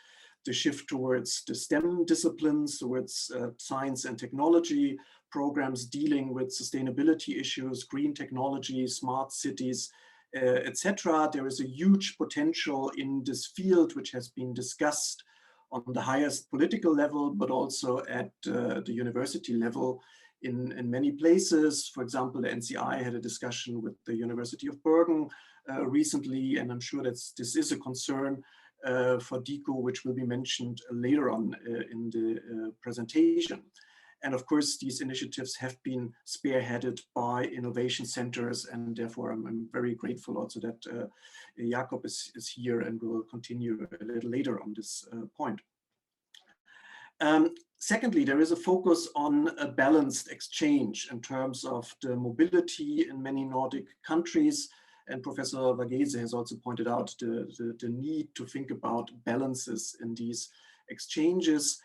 the shift towards the STEM disciplines, towards science and technology programs dealing with sustainability issues, green technology, smart cities, etc. There is a huge potential in this field, which has been discussed on the highest political level, but also at the university level in many places. For example, the NCI had a discussion with the University of Bergen recently, and I'm sure that this is a concern for DICO, which will be mentioned later on in the presentation. And of course, these initiatives have been spearheaded by innovation centers, and therefore I'm very grateful also that Jakob is here and will continue a little later on this point. Secondly, there is a focus on a balanced exchange in terms of the mobility in many Nordic countries. And Professor Varghese has also pointed out the need to think about balances in these exchanges.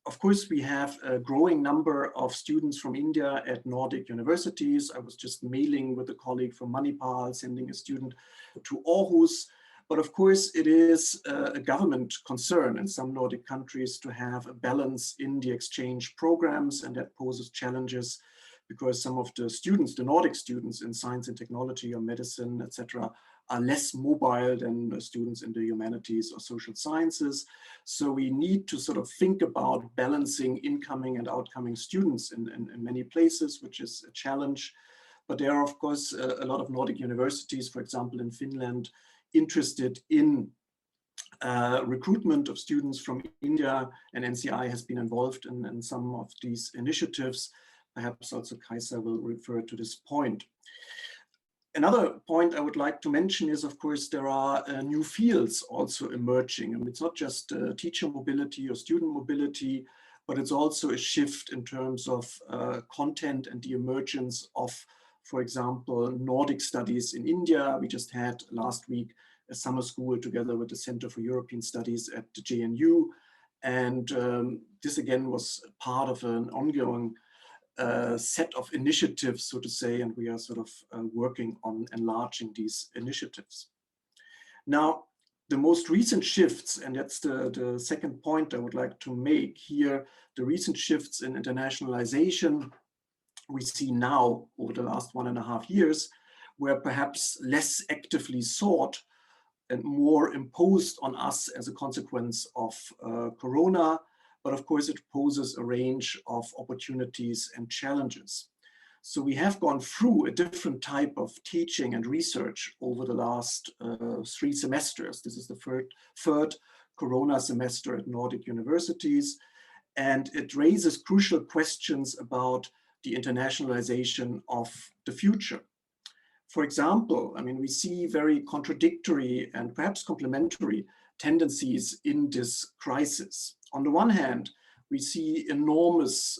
Of course, we have a growing number of students from India at Nordic universities. I was just mailing with a colleague from Manipal, sending a student to Aarhus. But of course, it is a government concern in some Nordic countries to have a balance in the exchange programs, and that poses challenges because some of the students, the Nordic students in science and technology or medicine, etc., are less mobile than the students in the humanities or social sciences. So we need to sort of think about balancing incoming and outcoming students in many places, which is a challenge. But there are, of course, a lot of Nordic universities, for example, in Finland, interested in recruitment of students from India, and NCI has been involved in some of these initiatives. Perhaps also Kaisa will refer to this point. Another point I would like to mention is, of course, there are new fields also emerging. I mean, it's not just teacher mobility or student mobility, but it's also a shift in terms of content and the emergence of, for example, Nordic studies in India. We just had last week a summer school together with the Center for European Studies at the JNU. And this again was part of an ongoing set of initiatives, so to say, and we are sort of working on enlarging these initiatives. Now, the most recent shifts, and that's the second point I would like to make here, the recent shifts in internationalization we see now over the last 1.5 years, were perhaps less actively sought and more imposed on us as a consequence of Corona. But of course, it poses a range of opportunities and challenges. So we have gone through a different type of teaching and research over the last 3 semesters. This is the third Corona semester at Nordic universities. And it raises crucial questions about the internationalization of the future. For example, I mean, we see very contradictory and perhaps complementary tendencies in this crisis. On the one hand, we see enormous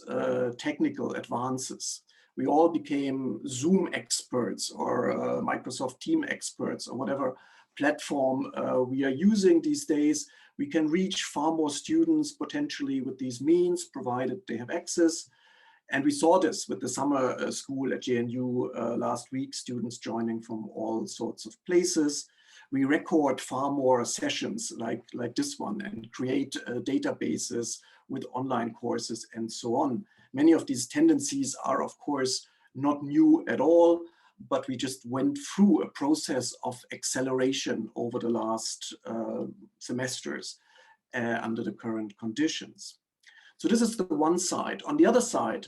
technical advances. We all became Zoom experts or Microsoft Team experts or whatever platform we are using these days. We can reach far more students potentially with these means, provided they have access. And we saw this with the summer school at JNU last week, students joining from all sorts of places. We record far more sessions like this one and create databases with online courses and so on. Many of these tendencies are, of course, not new at all, but we just went through a process of acceleration over the last semesters under the current conditions. So this is the one side. On the other side,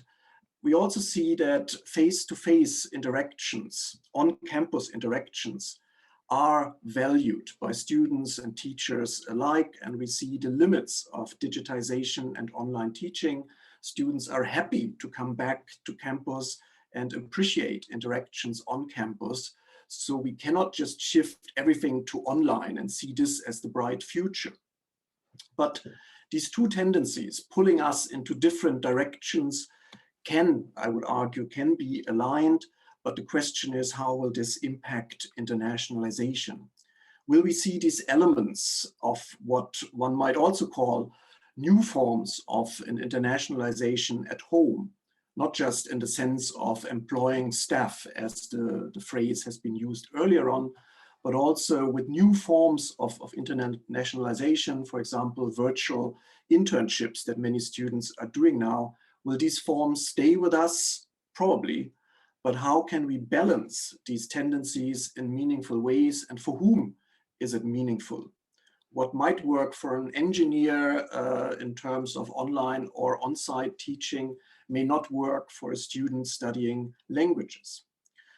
we also see that face-to-face interactions, on-campus interactions, are valued by students and teachers alike, and we see the limits of digitization and online teaching. Students are happy to come back to campus and appreciate interactions on campus. So we cannot just shift everything to online and see this as the bright future. But these two tendencies pulling us into different directions can, I would argue, can be aligned But the question is, how will this impact internationalization? Will we see these elements of what one might also call new forms of an internationalization at home, not just in the sense of employing staff, as the phrase has been used earlier on, but also with new forms of internationalization, for example, virtual internships that many students are doing now? Will these forms stay with us? Probably. But how can we balance these tendencies in meaningful ways, and for whom is it meaningful? What might work for an engineer in terms of online or on-site teaching may not work for a student studying languages.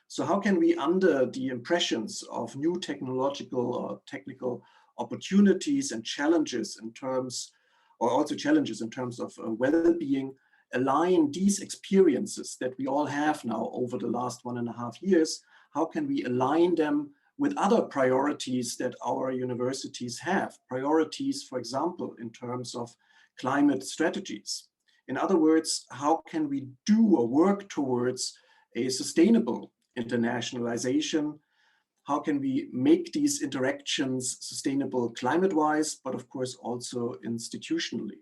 So how can we, under the impressions of new technological or technical opportunities and challenges in terms, or also challenges in terms of well-being, align these experiences that we all have now over the last 1.5 years? How can we align them with other priorities that our universities have? Priorities, for example, in terms of climate strategies. In other words, how can we do or work towards a sustainable internationalization? How can we make these interactions sustainable climate-wise, but of course also institutionally?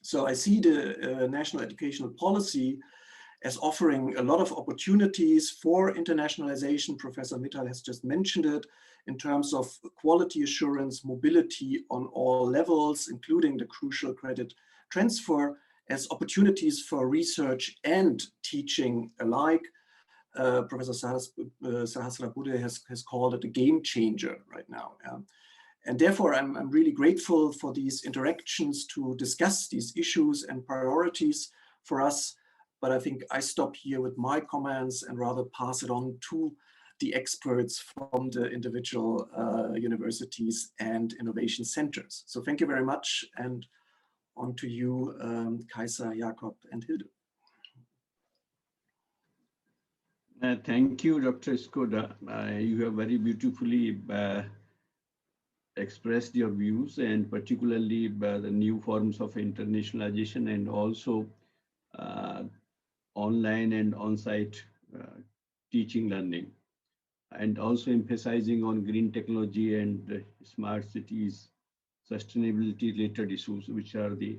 So I see the national educational policy as offering a lot of opportunities for internationalization. Professor Mittal has just mentioned it, in terms of quality assurance, mobility on all levels, including the crucial credit transfer, as opportunities for research and teaching alike. Professor Sahasrabudhe has called it a game changer right now. And therefore, I'm really grateful for these interactions to discuss these issues and priorities for us. But I think I stop here with my comments and rather pass it on to the experts from the individual universities and innovation centers. So thank you very much. And on to you, Kajsa, Jakob, and Hilde. Thank you, Dr. Skoda. You have very beautifully expressed your views, and particularly the new forms of internationalization, and also online and on-site teaching learning, and also emphasizing on green technology and smart cities, sustainability related issues, which are the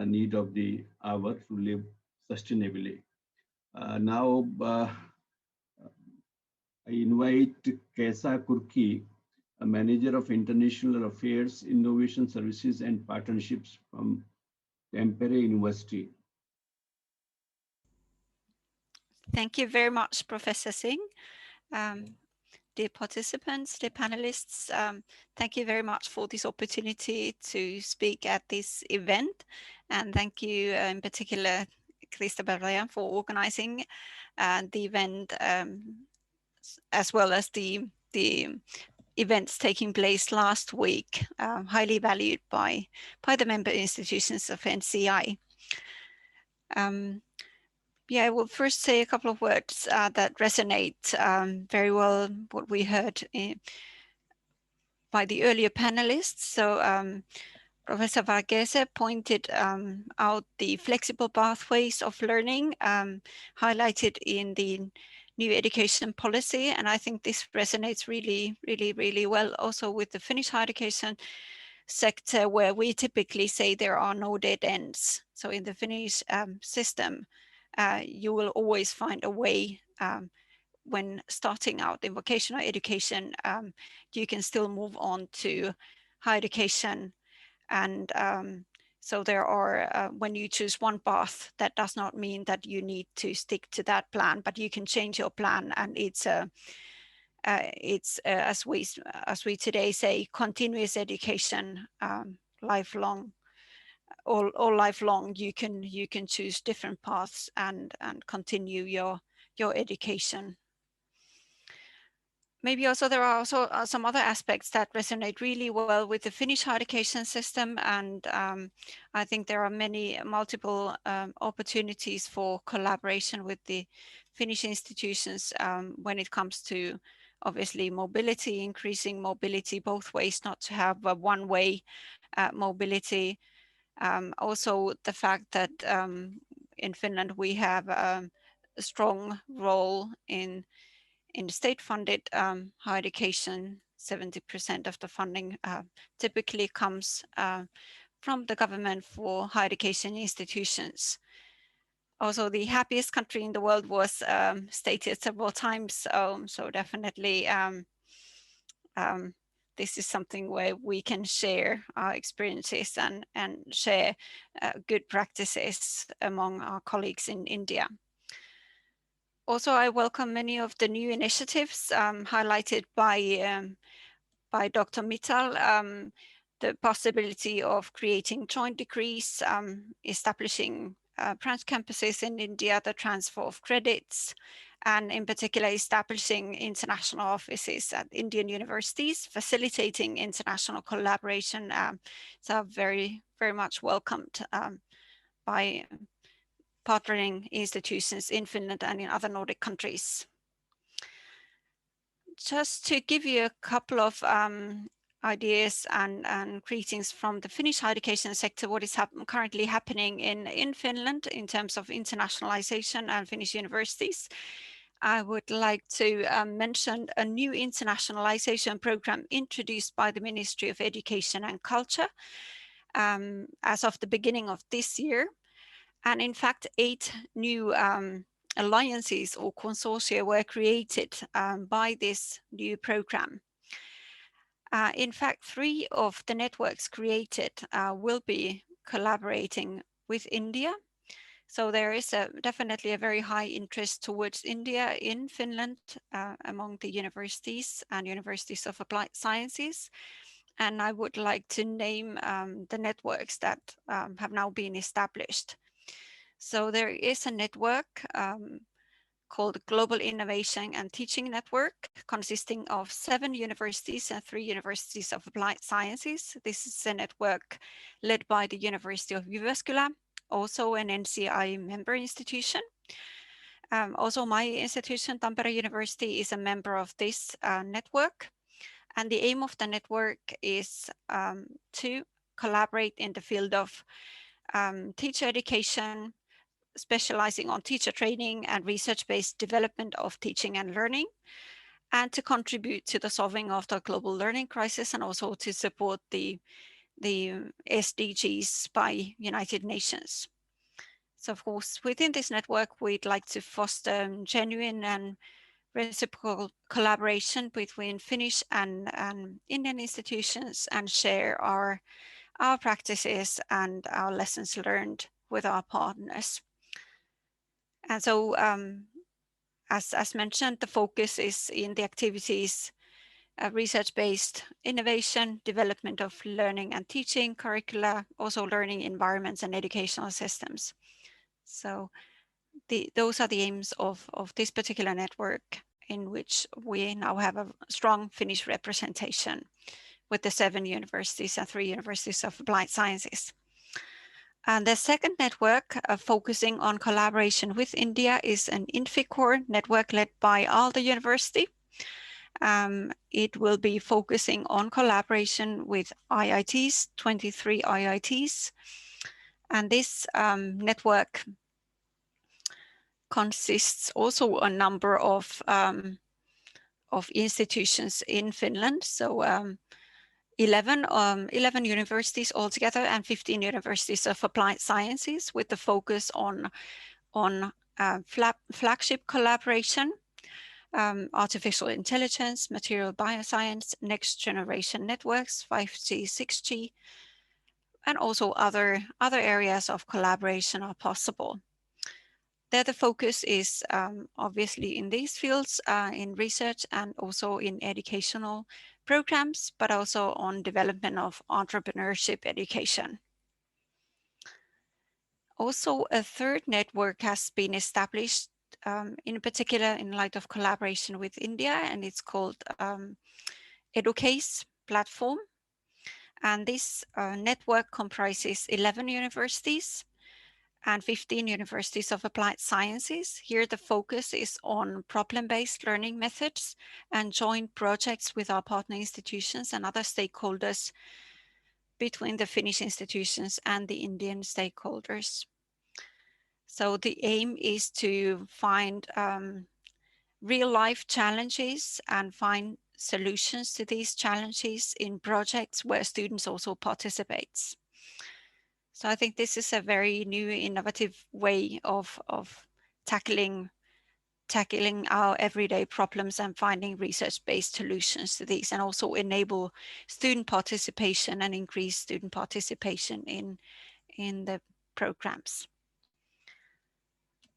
need of the hour to live sustainably. Now, I invite Kaisa Kurki, a manager of International Affairs, Innovation Services and Partnerships from Tampere University. Thank you very much, Professor Singh. Dear participants, dear panelists, thank you very much for this opportunity to speak at this event. And thank you in particular, Christabel Ryan, for organizing the event, as well as the events taking place last week, highly valued by the member institutions of NCI. Yeah, I will first say a couple of words that resonate very well what we heard by the earlier panelists. So Professor Varghese pointed out the flexible pathways of learning highlighted in the new education policy. And I think this resonates really, really, really well also with the Finnish higher education sector, where we typically say there are no dead ends. So in the Finnish system, you will always find a way when starting out in vocational education, you can still move on to higher education. And so there are, when you choose one path, that does not mean that you need to stick to that plan, but you can change your plan. And it's as we today say, continuous education, lifelong. All lifelong, you can choose different paths and continue your education. Maybe also there are also some other aspects that resonate really well with the Finnish higher education system, and I think there are multiple opportunities for collaboration with the Finnish institutions when it comes to obviously mobility, increasing mobility both ways, not to have a one-way mobility. Also the fact that in Finland we have a strong role in state-funded higher education. 70% of the funding typically comes from the government for higher education institutions. Also, the happiest country in the world was stated several times, so definitely this is something where we can share our experiences and share good practices among our colleagues in India. Also, I welcome many of the new initiatives highlighted by Dr. Mittal, the possibility of creating joint degrees, establishing branch campuses in India, the transfer of credits, and in particular establishing international offices at Indian universities, facilitating international collaboration. So very, very much welcomed by partnering institutions in Finland and in other Nordic countries. Just to give you a couple of ideas and greetings from the Finnish higher education sector, what is currently happening in Finland in terms of internationalization and Finnish universities. I would like to mention a new internationalization program introduced by the Ministry of Education and Culture as of the beginning of this year. And in fact, 8 new alliances or consortia were created by this new program. In fact, 3 of the networks created will be collaborating with India. So there is definitely a very high interest towards India in Finland among the universities and universities of applied sciences. And I would like to name the networks that have now been established. So there is a network called Global Innovation and Teaching Network, consisting of 7 universities and 3 universities of applied sciences. This is a network led by the University of Jyväskylä, also an NCI member institution. Also my institution, Tampere University, is a member of this network. And the aim of the network is to collaborate in the field of teacher education, specializing on teacher training and research-based development of teaching and learning, and to contribute to the solving of the global learning crisis, and also to support the SDGs by United Nations. So of course, within this network, we'd like to foster genuine and reciprocal collaboration between Finnish and Indian institutions and share our practices and our lessons learned with our partners. And so, as mentioned, the focus is in the activities, research-based innovation, development of learning and teaching curricula, also learning environments and educational systems. So those are the aims of this particular network, in which we now have a strong Finnish representation with the 7 universities and 3 universities of applied sciences. And the second network focusing on collaboration with India is an INFICOR network led by Aalto University. It will be focusing on collaboration with IITs, 23 IITs. And this network consists also a number of institutions in Finland. So 11 universities altogether and 15 universities of applied sciences, with the focus on flagship collaboration, artificial intelligence, material bioscience, next generation networks, 5G, 6G, and also other areas of collaboration are possible. There the focus is obviously in these fields, in research and also in educational programs, but also on development of entrepreneurship education. Also, a third network has been established, in particular in light of collaboration with India, and it's called EduCase platform. And this network comprises 11 universities and 15 universities of applied sciences. Here the focus is on problem-based learning methods and joint projects with our partner institutions and other stakeholders between the Finnish institutions and the Indian stakeholders. So the aim is to find real life challenges and find solutions to these challenges in projects where students also participate. So I think this is a very new, innovative way of tackling our everyday problems and finding research-based solutions to these, and also enable student participation and increase student participation in the programs.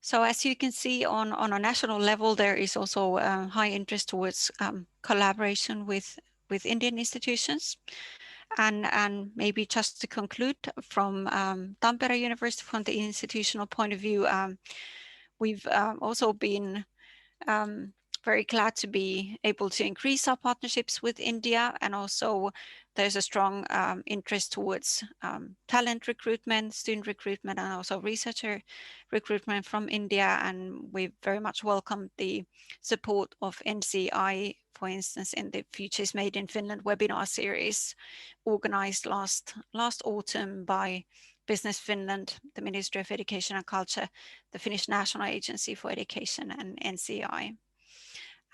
So as you can see on a national level, there is also a high interest towards collaboration with Indian institutions. And maybe just to conclude from Tampere University, from the institutional point of view, we've also been very glad to be able to increase our partnerships with India, and also there's a strong interest towards talent recruitment, student recruitment, and also researcher recruitment from India. And we very much welcome the support of NCI, for instance, in the Futures Made in Finland webinar series organized last autumn by Business Finland, the Ministry of Education and Culture, the Finnish National Agency for Education, and NCI.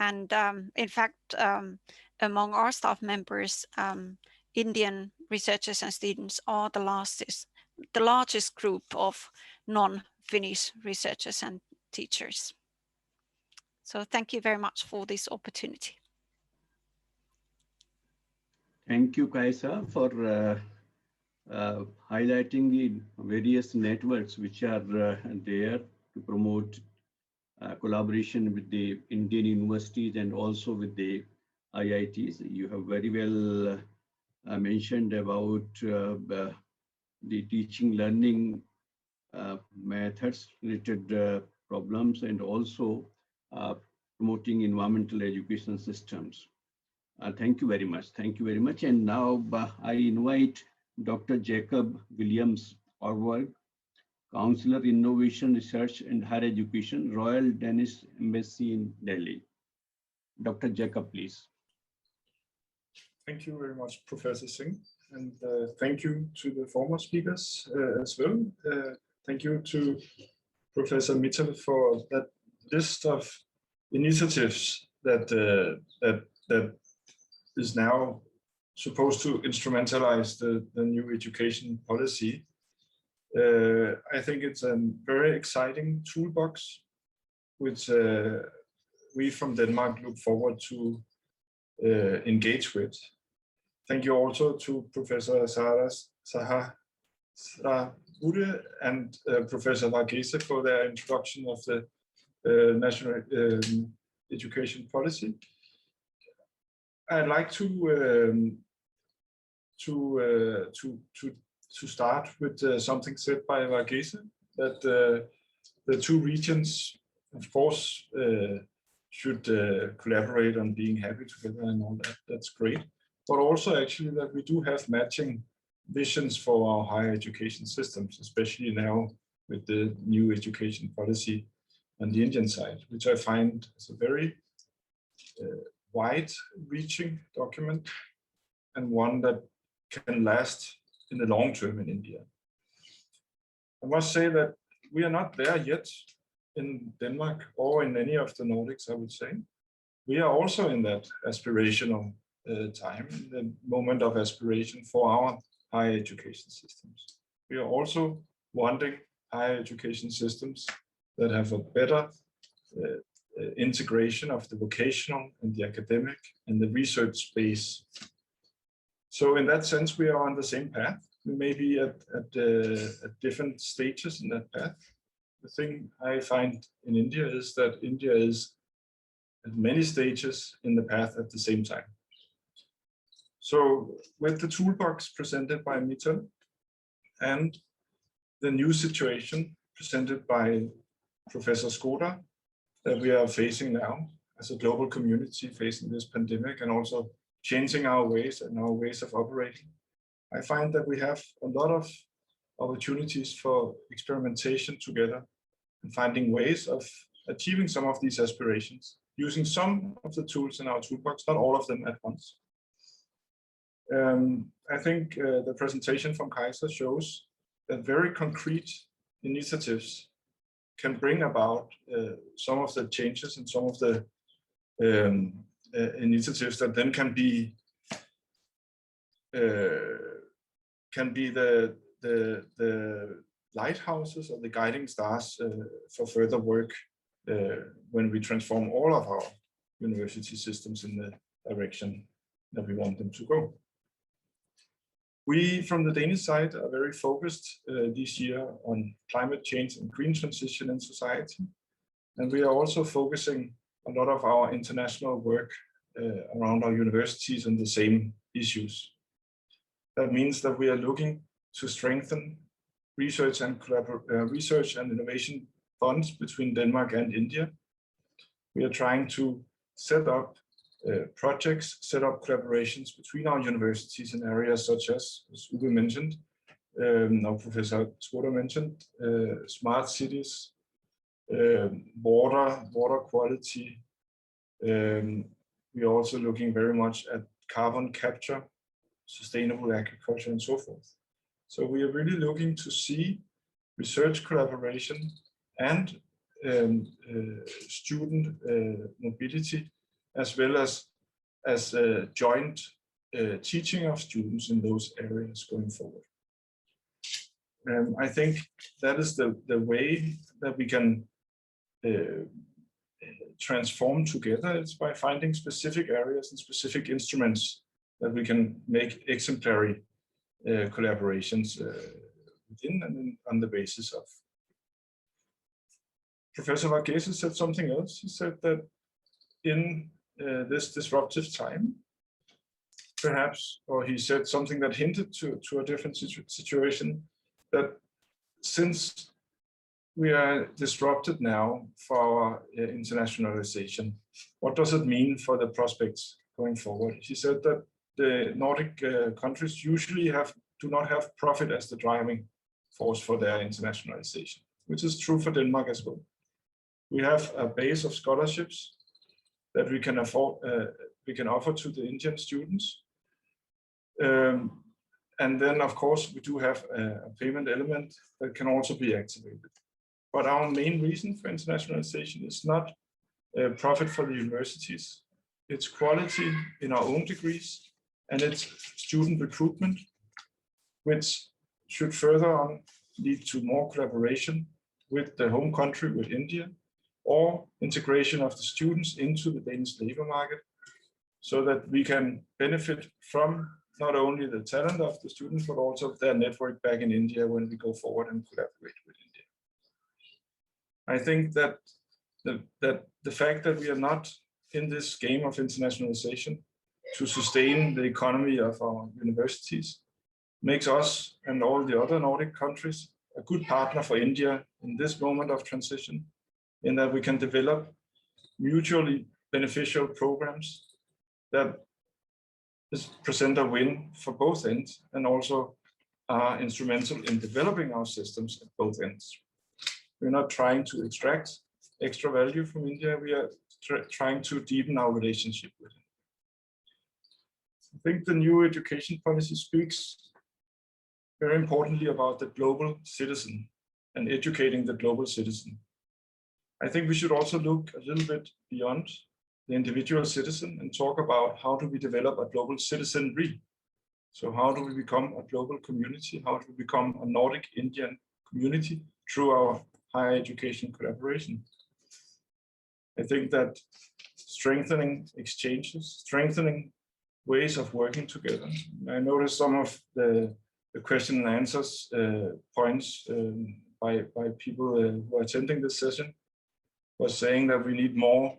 And in fact, among our staff members, Indian researchers and students are the largest group of non-Finnish researchers and teachers. So thank you very much for this opportunity. Thank you, Kaisa, for highlighting the various networks which are there to promote collaboration with the Indian universities and also with the IITs. You have very well mentioned about the teaching learning methods related problems, and also promoting environmental education systems. Thank you very much. Thank you very much. And now I invite Dr. Jacob Williams Orwell, Counselor, Innovation, Research and Higher Education, Royal Danish Embassy in Delhi. Dr. Jacob, please. Thank you very much, Professor Singh. And thank you to the former speakers as well. Thank you to Professor Mittal for that list of initiatives that is now supposed to instrumentalize the new education policy. I think it's a very exciting toolbox, which we from Denmark look forward to engage with. Thank you also to Professor Sahasrabudhe and Professor Varghese for their introduction of the national education policy. I'd like to start with something said by Varghese, that the two regions, of course, should collaborate on being happy together and all that. That's great. But also actually that we do have matching visions for our higher education systems, especially now with the new education policy on the Indian side, which I find is a very wide-reaching document and one that can last in the long term in India. I must say that we are not there yet in Denmark or in any of the Nordics, I would say. We are also in that aspirational time, the moment of aspiration for our higher education systems. We are also wanting higher education systems that have a better integration of the vocational and the academic and the research space. So in that sense, we are on the same path. We may be at different stages in that path. The thing I find in India is that India is at many stages in the path at the same time. So with the toolbox presented by Mittal and the new situation presented by Professor Skoda that we are facing now as a global community facing this pandemic and also changing our ways and our ways of operating, I find that we have a lot of opportunities for experimentation together and finding ways of achieving some of these aspirations, using some of the tools in our toolbox, not all of them at once. I think the presentation from Kaisa shows that very concrete initiatives can bring about some of the changes and some of the initiatives that then can be the lighthouses or the guiding stars for further work when we transform all of our university systems in the direction that we want them to go. We, from the Danish side, are very focused this year on climate change and green transition in society. And we are also focusing a lot of our international work around our universities on the same issues. That means that we are looking to strengthen research and innovation bonds between Denmark and India. We are trying to set up projects, set up collaborations between our universities in areas such as Uwe mentioned, now Professor Skoda mentioned, smart cities, water quality. We are also looking very much at carbon capture, sustainable agriculture, and so forth. So we are really looking to see research collaboration and student mobility, as well as joint teaching of students in those areas going forward. I think that is the way that we can transform together. It's by finding specific areas and specific instruments that we can make exemplary collaborations within and on the basis of. Professor Varghese said something else. He said that in this disruptive time, perhaps, or he said something that hinted to a different situation, that since we are disrupted now for our internationalization, what does it mean for the prospects going forward? He said that the Nordic countries usually do not have profit as the driving force for their internationalization, which is true for Denmark as well. We have a base of scholarships that we can offer to the Indian students. And then, of course, we do have a payment element that can also be activated. But our main reason for internationalization is not profit for the universities. It's quality in our own degrees, and it's student recruitment, which should further on lead to more collaboration with the home country, with India, or integration of the students into the Danish labor market, so that we can benefit from not only the talent of the students, but also their network back in India when we go forward and collaborate with India. I think that the fact that we are not in this game of internationalization to sustain the economy of our universities makes us and all the other Nordic countries a good partner for India in this moment of transition, in that we can develop mutually beneficial programs that present a win for both ends and also are instrumental in developing our systems at both ends. We're not trying to extract extra value from India, we are trying to deepen our relationship with it. I think the new education policy speaks very importantly about the global citizen and educating the global citizen. I think we should also look a little bit beyond the individual citizen and talk about how do we develop a global citizenry. So how do we become a global community? How do we become a Nordic Indian community through our higher education collaboration? I think that strengthening exchanges, strengthening ways of working together. I noticed some of the question and answers points by people who are attending this session was saying that we need more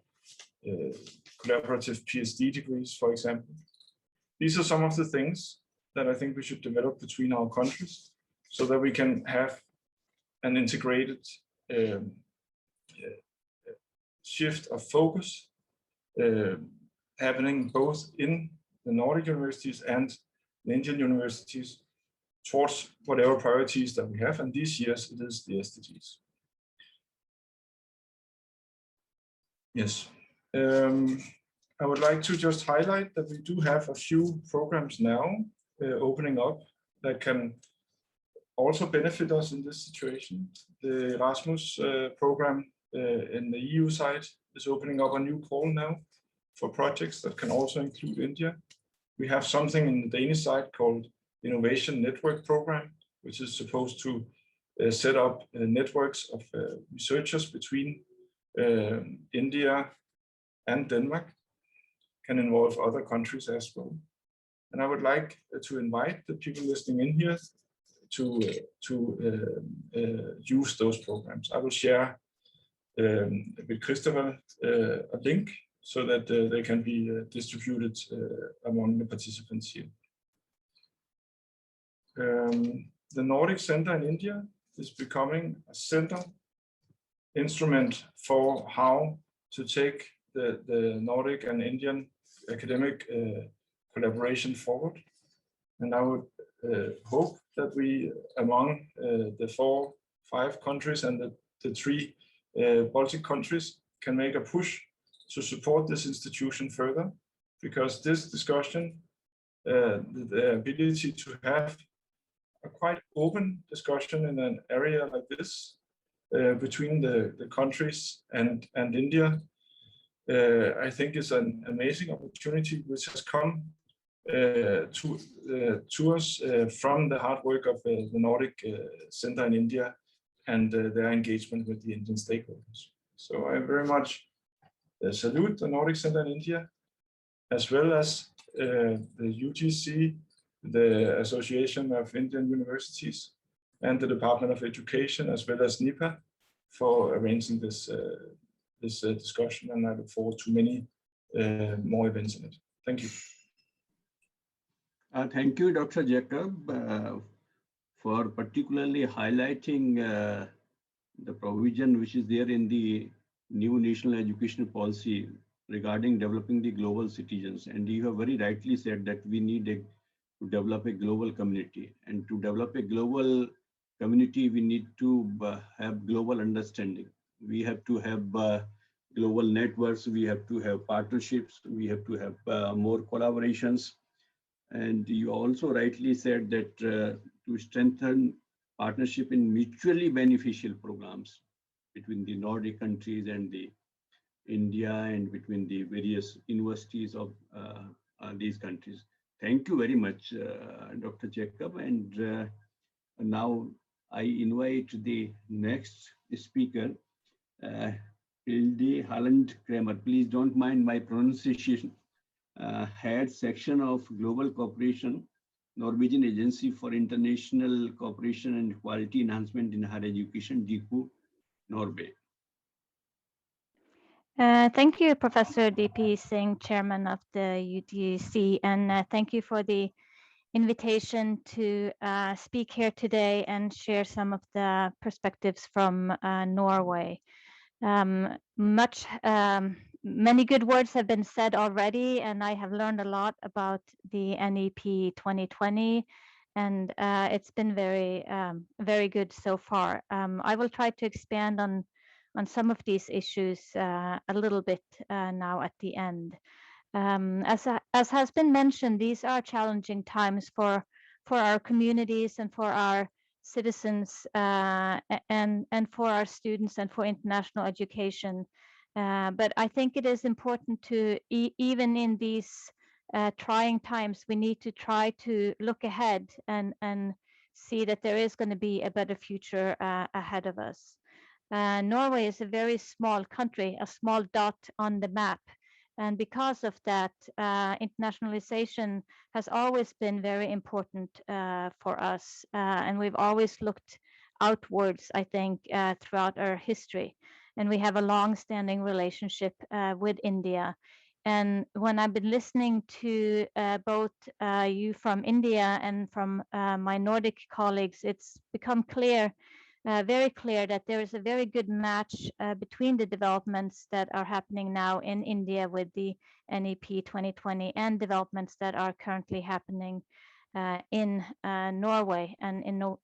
collaborative PhD degrees, for example. These are some of the things that I think we should develop between our countries so that we can have an integrated shift of focus happening both in the Nordic universities and the Indian universities towards whatever priorities that we have, and these years it is the SDGs. Yes, I would like to just highlight that we do have a few programs now opening up that can also benefit us in this situation. The Erasmus program in the EU side is opening up a new call now for projects that can also include India. We have something in the Danish side called Innovation Network Program, which is supposed to set up networks of researchers between India and Denmark, can involve other countries as well. And I would like to invite the people listening in here to use those programs. I will share with Christopher a link so that they can be distributed among the participants here. The Nordic Center in India is becoming a center instrument for how to take the Nordic and Indian academic collaboration forward. And I would hope that we, among the 4-5 countries and the 3 Baltic countries, can make a push to support this institution further, because this discussion, the ability to have a quite open discussion in an area like this between the countries and India, I think is an amazing opportunity which has come to us from the hard work of the Nordic Center in India and their engagement with the Indian stakeholders. So I very much salute the Nordic Center in India, as well as the UGC, the Association of Indian Universities, and the Department of Education, as well as NEPA, for arranging this discussion, and I look forward to many more events in it. Thank you. Thank you, Dr. Jacob, for particularly highlighting the provision which is there in the new national education policy regarding developing the global citizens. And you have very rightly said that we need to develop a global community. And to develop a global community, we need to have global understanding. We have to have global networks, we have to have partnerships, we have to have more collaborations. And you also rightly said that to strengthen partnership in mutually beneficial programs between the Nordic countries and the India, and between the various universities of these countries. Thank you very much, Dr. Jacob. And now I invite the next speaker, Hilde Halland Kramer. Please don't mind my pronunciation. Head section of Global Cooperation, Norwegian Agency for International Cooperation and Quality Enhancement in Higher Education, DIKU, Norway. Thank you, Professor D.P. Singh, Chairman of the UTC, and thank you for the invitation to speak here today and share some of the perspectives from Norway. Many good words have been said already, and I have learned a lot about the NEP 2020, and it's been very good so far. I will try to expand on some of these issues a little bit now at the end. As has been mentioned, these are challenging times for our communities and for our citizens and for our students and for international education. But I think it is important to, even in these trying times, we need to try to look ahead and see that there is going to be a better future ahead of us. Norway is a very small country, a small dot on the map. And because of that, internationalization has always been very important for us. And we've always looked outwards, I think, throughout our history. And we have a long-standing relationship with India. And when I've been listening to both you from India and from my Nordic colleagues, it's become clear, very clear, that there is a very good match between the developments that are happening now in India with the NEP 2020 and developments that are currently happening in Norway and in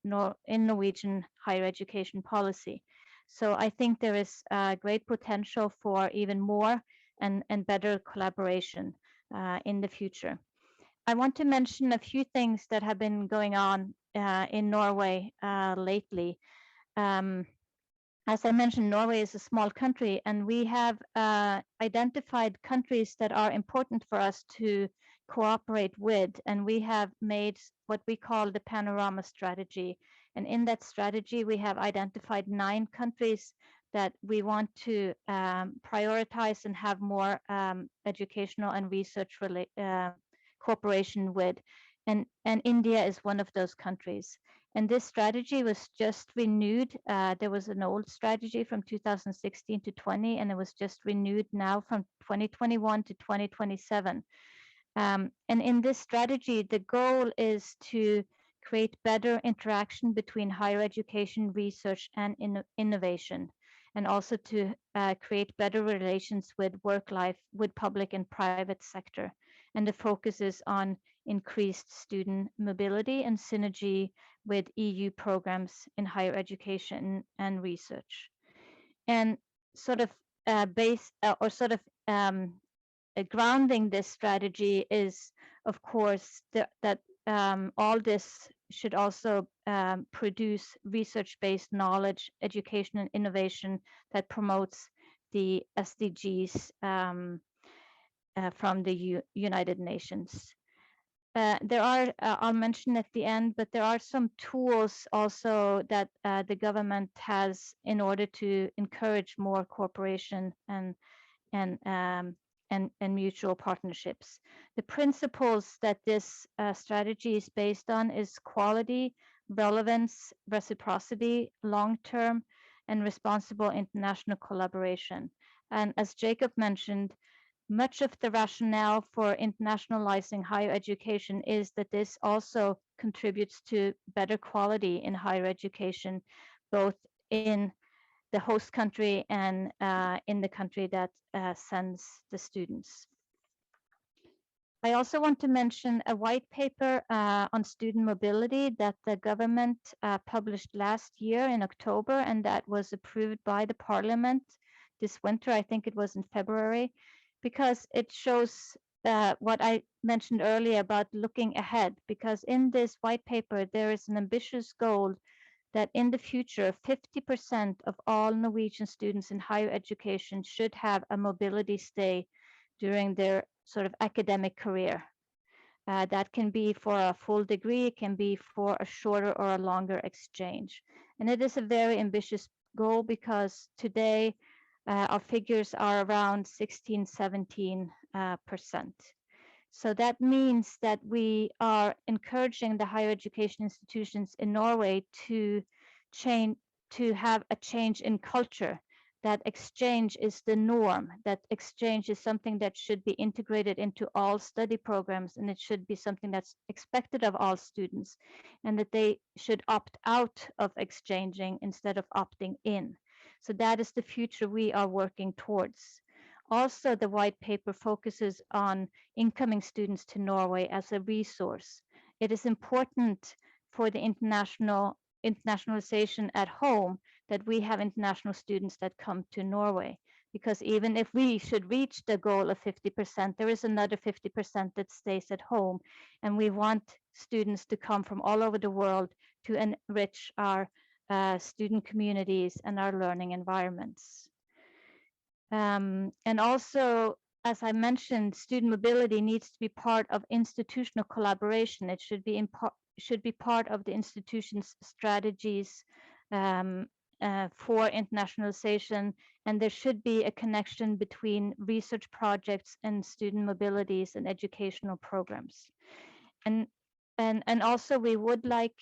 Norwegian higher education policy. So I think there is great potential for even more and better collaboration in the future. I want to mention a few things that have been going on in Norway lately. As I mentioned, Norway is a small country, and we have identified countries that are important for us to cooperate with, and we have made what we call the panorama strategy. And in that strategy, we have identified 9 countries that we want to prioritize and have more educational and research cooperation with. And India is one of those countries. And this strategy was just renewed. There was an old strategy from 2016 to 20, and it was just renewed now from 2021 to 2027. And in this strategy, the goal is to create better interaction between higher education, research, and innovation, and also to create better relations with work life, with public and private sector. And the focus is on increased student mobility and synergy with EU programs in higher education and research. And sort of grounding this strategy is, of course, that all this should also produce research-based knowledge, education, and innovation that promotes the SDGs from the United Nations. There are, I'll mention at the end, but there are some tools also that the government has in order to encourage more cooperation and mutual partnerships. The principles that this strategy is based on is quality, relevance, reciprocity, long-term, and responsible international collaboration. And as Jacob mentioned, much of the rationale for internationalizing higher education is that this also contributes to better quality in higher education, both in the host country and in the country that sends the students. I also want to mention a white paper on student mobility that the government published last year in October, and that was approved by the parliament this winter. I think it was in February, because it shows what I mentioned earlier about looking ahead, because in this white paper, there is an ambitious goal that in the future, 50% of all Norwegian students in higher education should have a mobility stay during their sort of academic career. That can be for a full degree, it can be for a shorter or a longer exchange. And it is a very ambitious goal, because today our figures are around 16-17%. So that means that we are encouraging the higher education institutions in Norway to have a change in culture, that exchange is the norm, that exchange is something that should be integrated into all study programs, and it should be something that's expected of all students, and that they should opt out of exchanging instead of opting in. So that is the future we are working towards. Also, the white paper focuses on incoming students to Norway as a resource. It is important for the internationalization at home that we have international students that come to Norway, because even if we should reach the goal of 50%, there is another 50% that stays at home, and we want students to come from all over the world to enrich our student communities and our learning environments. And also, as I mentioned, student mobility needs to be part of institutional collaboration. It should be part of the institution's strategies for internationalization, and there should be a connection between research projects and student mobilities and educational programs. And also we would like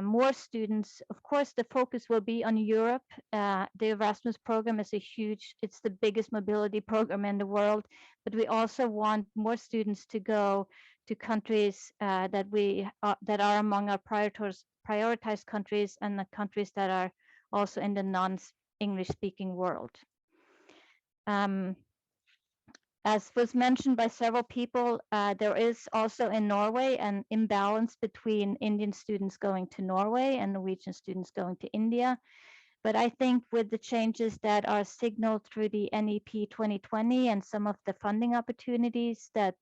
more students. Of course, the focus will be on Europe. The Erasmus program is it's the biggest mobility program in the world, but we also want more students to go to countries that are among our prioritized countries, and the countries that are also in the non-English speaking world. As was mentioned by several people, there is also in Norway an imbalance between Indian students going to Norway and Norwegian students going to India. But I think with the changes that are signaled through the NEP 2020 and some of the funding opportunities that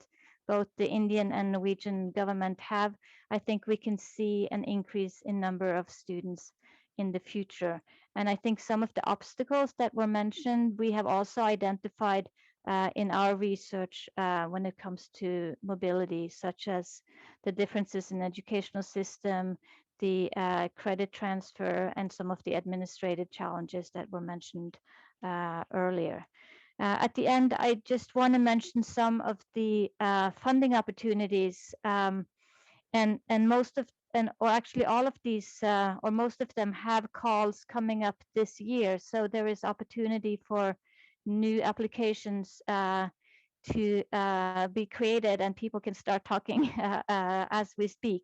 both the Indian and Norwegian government have, I think we can see an increase in number of students in the future. And I think some of the obstacles that were mentioned, we have also identified in our research when it comes to mobility, such as the differences in educational system, the credit transfer, and some of the administrative challenges that were mentioned earlier. At the end, I just want to mention some of the funding opportunities, and most of, or actually all of these, or most of them have calls coming up this year. So there is opportunity for new applications to be created, and people can start talking as we speak.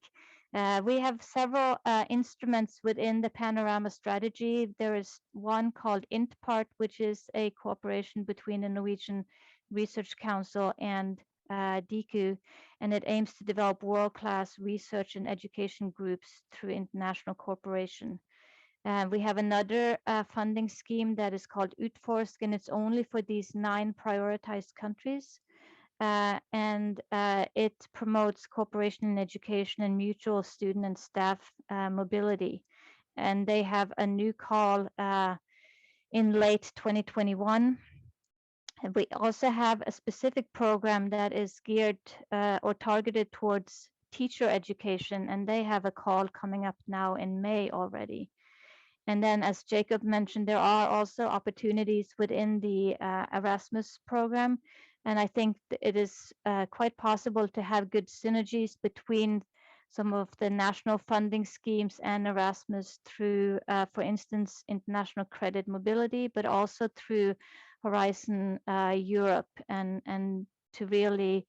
We have several instruments within the Panorama strategy. There is one called INTPART, which is a cooperation between the Norwegian Research Council and DIKU, and it aims to develop world-class research and education groups through international cooperation. We have another funding scheme that is called Utforsk, and it's only for these 9 prioritized countries. And it promotes cooperation in education and mutual student and staff mobility. And they have a new call in late 2021. And we also have a specific program that is geared or targeted towards teacher education, and they have a call coming up now in May already. And then, as Jacob mentioned, there are also opportunities within the Erasmus program. And I think it is quite possible to have good synergies between some of the national funding schemes and Erasmus through, for instance, international credit mobility, but also through Horizon Europe, and to really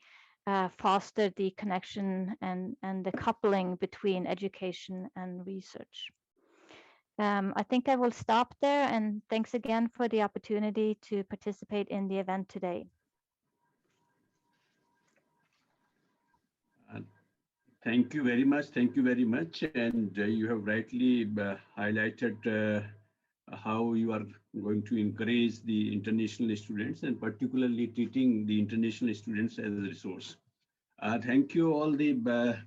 foster the connection and the coupling between education and research. I think I will stop there, and thanks again for the opportunity to participate in the event today. Thank you very much. Thank you very much. And you have rightly highlighted how you are going to encourage the international students, and particularly treating the international students as a resource. Thank you all the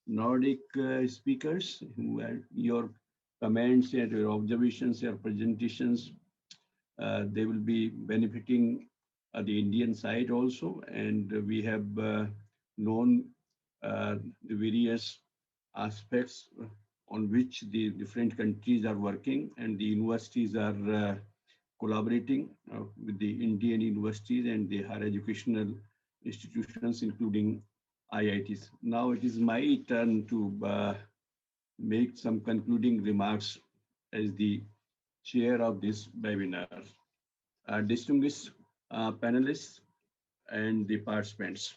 Nordic speakers who had your comments and your observations, your presentations. They will be benefiting the Indian side also, and we have known the various aspects on which the different countries are working, and the universities are collaborating with the Indian universities and the higher educational institutions, including IITs. Now it is my turn to make some concluding remarks as the chair of this webinar. Distinguished panelists and the participants.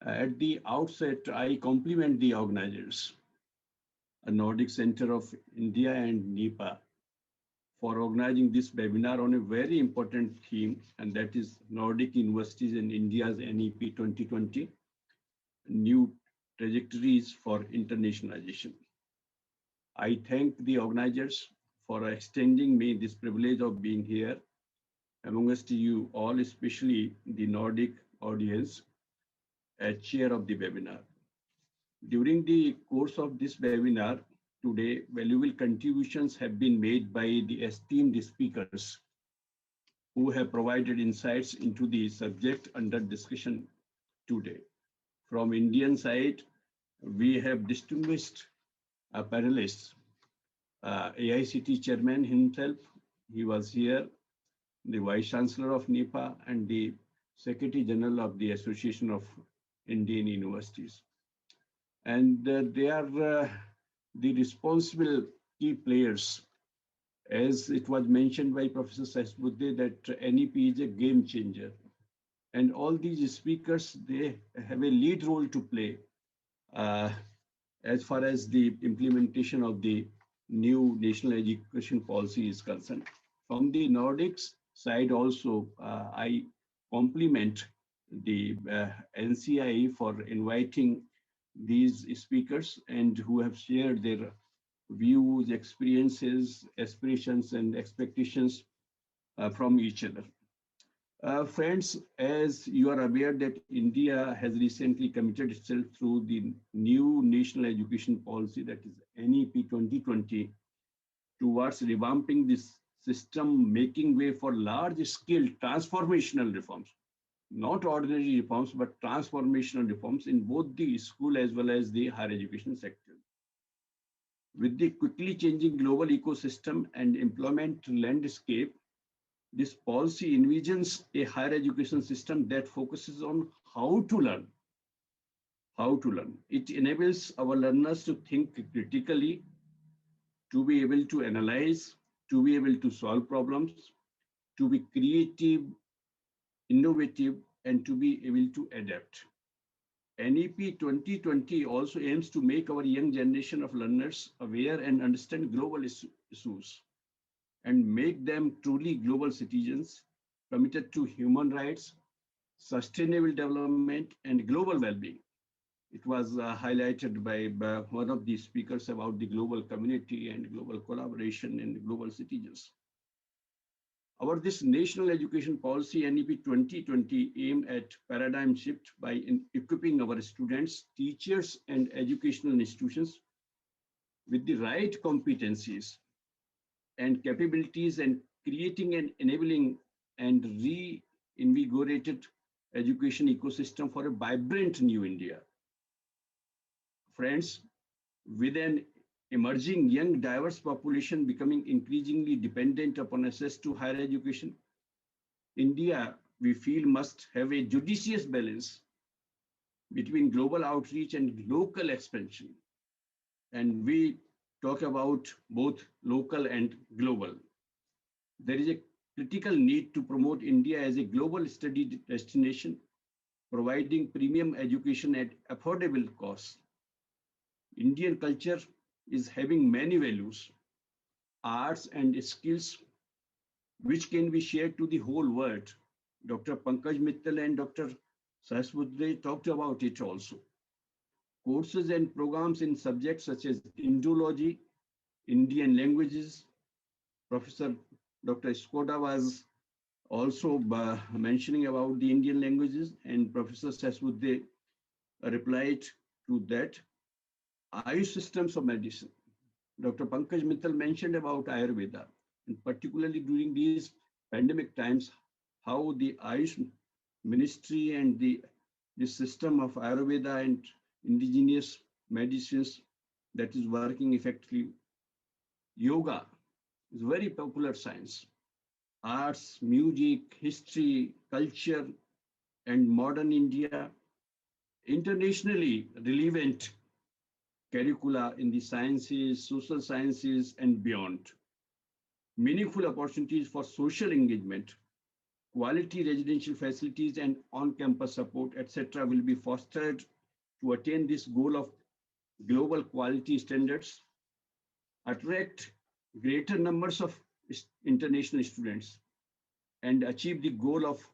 At the outset, I compliment the organizers, a Nordic Center of India and NEPA, for organizing this webinar on a very important theme, and that is Nordic Universities in India's NEP 2020, New Trajectories for Internationalization. I thank the organizers for extending me this privilege of being here amongst you all, especially the Nordic audience, as chair of the webinar. During the course of this webinar today, valuable contributions have been made by the esteemed speakers who have provided insights into the subject under discussion today. From Indian side, we have distinguished panelists, AICT chairman himself, he was here, the Vice Chancellor of NEPA, and the Secretary General of the Association of Indian Universities. And they are the responsible key players. As it was mentioned by Professor Sahasbuddhe, that NEP is a game changer. And all these speakers, they have a lead role to play as far as the implementation of the new national education policy is concerned. From the Nordics side also, I compliment the NCI for inviting these speakers and who have shared their views, experiences, aspirations, and expectations from each other. Friends, as you are aware that India has recently committed itself through the new national education policy, that is NEP 2020, towards revamping this system, making way for large-scale transformational reforms, not ordinary reforms, but transformational reforms in both the school as well as the higher education sector. With the quickly changing global ecosystem and employment landscape, this policy envisions a higher education system that focuses on how to learn. How to learn. It enables our learners to think critically, to be able to analyze, to be able to solve problems, to be creative, innovative, and to be able to adapt. NEP 2020 also aims to make our young generation of learners aware and understand global issues and make them truly global citizens committed to human rights, sustainable development, and global well-being. It was highlighted by one of the speakers about the global community and global collaboration and global citizens. This national education policy NEP 2020 aim at paradigm shift by equipping our students, teachers, and educational institutions with the right competencies and capabilities and creating an enabling and reinvigorated education ecosystem for a vibrant new India. Friends, with an emerging young diverse population becoming increasingly dependent upon access to higher education, India, we feel, must have a judicious balance between global outreach and local expansion. And we talk about both local and global. There is a critical need to promote India as a global study destination, providing premium education at affordable costs. Indian culture is having many values, arts and skills, which can be shared to the whole world. Dr. Pankaj Mittal and Dr. Sahasrabudhe talked about it also. Courses and programs in subjects such as Indology, Indian languages. Professor Dr. Skoda was also mentioning about the Indian languages, and Professor Sahasrabudhe replied to that. Aiu systems of medicine. Dr. Pankaj Mittal mentioned about Ayurveda, and particularly during these pandemic times, how the Ayush ministry and the system of Ayurveda and indigenous medicines that is working effectively. Yoga is very popular science. Arts, music, history, culture, and modern India, internationally relevant curricula in the sciences, social sciences, and beyond. Meaningful opportunities for social engagement, quality residential facilities, and on-campus support, etc., will be fostered to attain this goal of global quality standards, attract greater numbers of international students, and achieve the goal of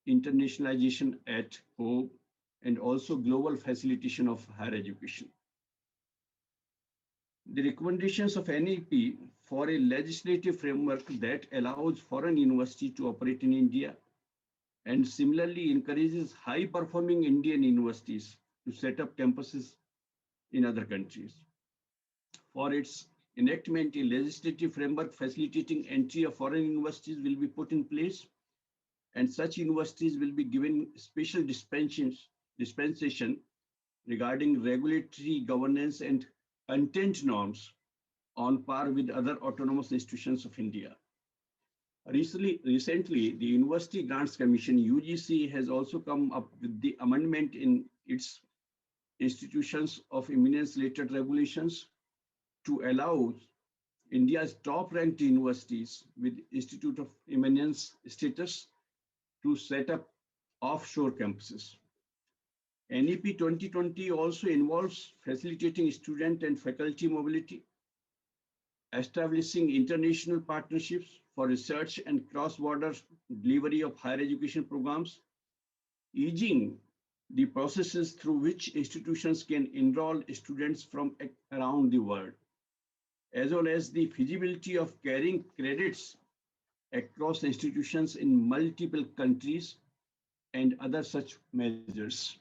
internationalization at home and also global facilitation of higher education. The recommendations of NEP for a legislative framework that allows foreign universities to operate in India and similarly encourages high-performing Indian universities to set up campuses in other countries. For its enactment, a legislative framework facilitating entry of foreign universities will be put in place, and such universities will be given special dispensation regarding regulatory governance and content norms on par with other autonomous institutions of India. Recently, the University Grants Commission, UGC, has also come up with the amendment in its institutions of eminence related regulations to allow India's top-ranked universities with Institute of Eminence status to set up offshore campuses. NEP 2020 also involves facilitating student and faculty mobility, establishing international partnerships for research and cross-border delivery of higher education programs, easing the processes through which institutions can enroll students from around the world, as well as the feasibility of carrying credits across institutions in multiple countries and other such measures.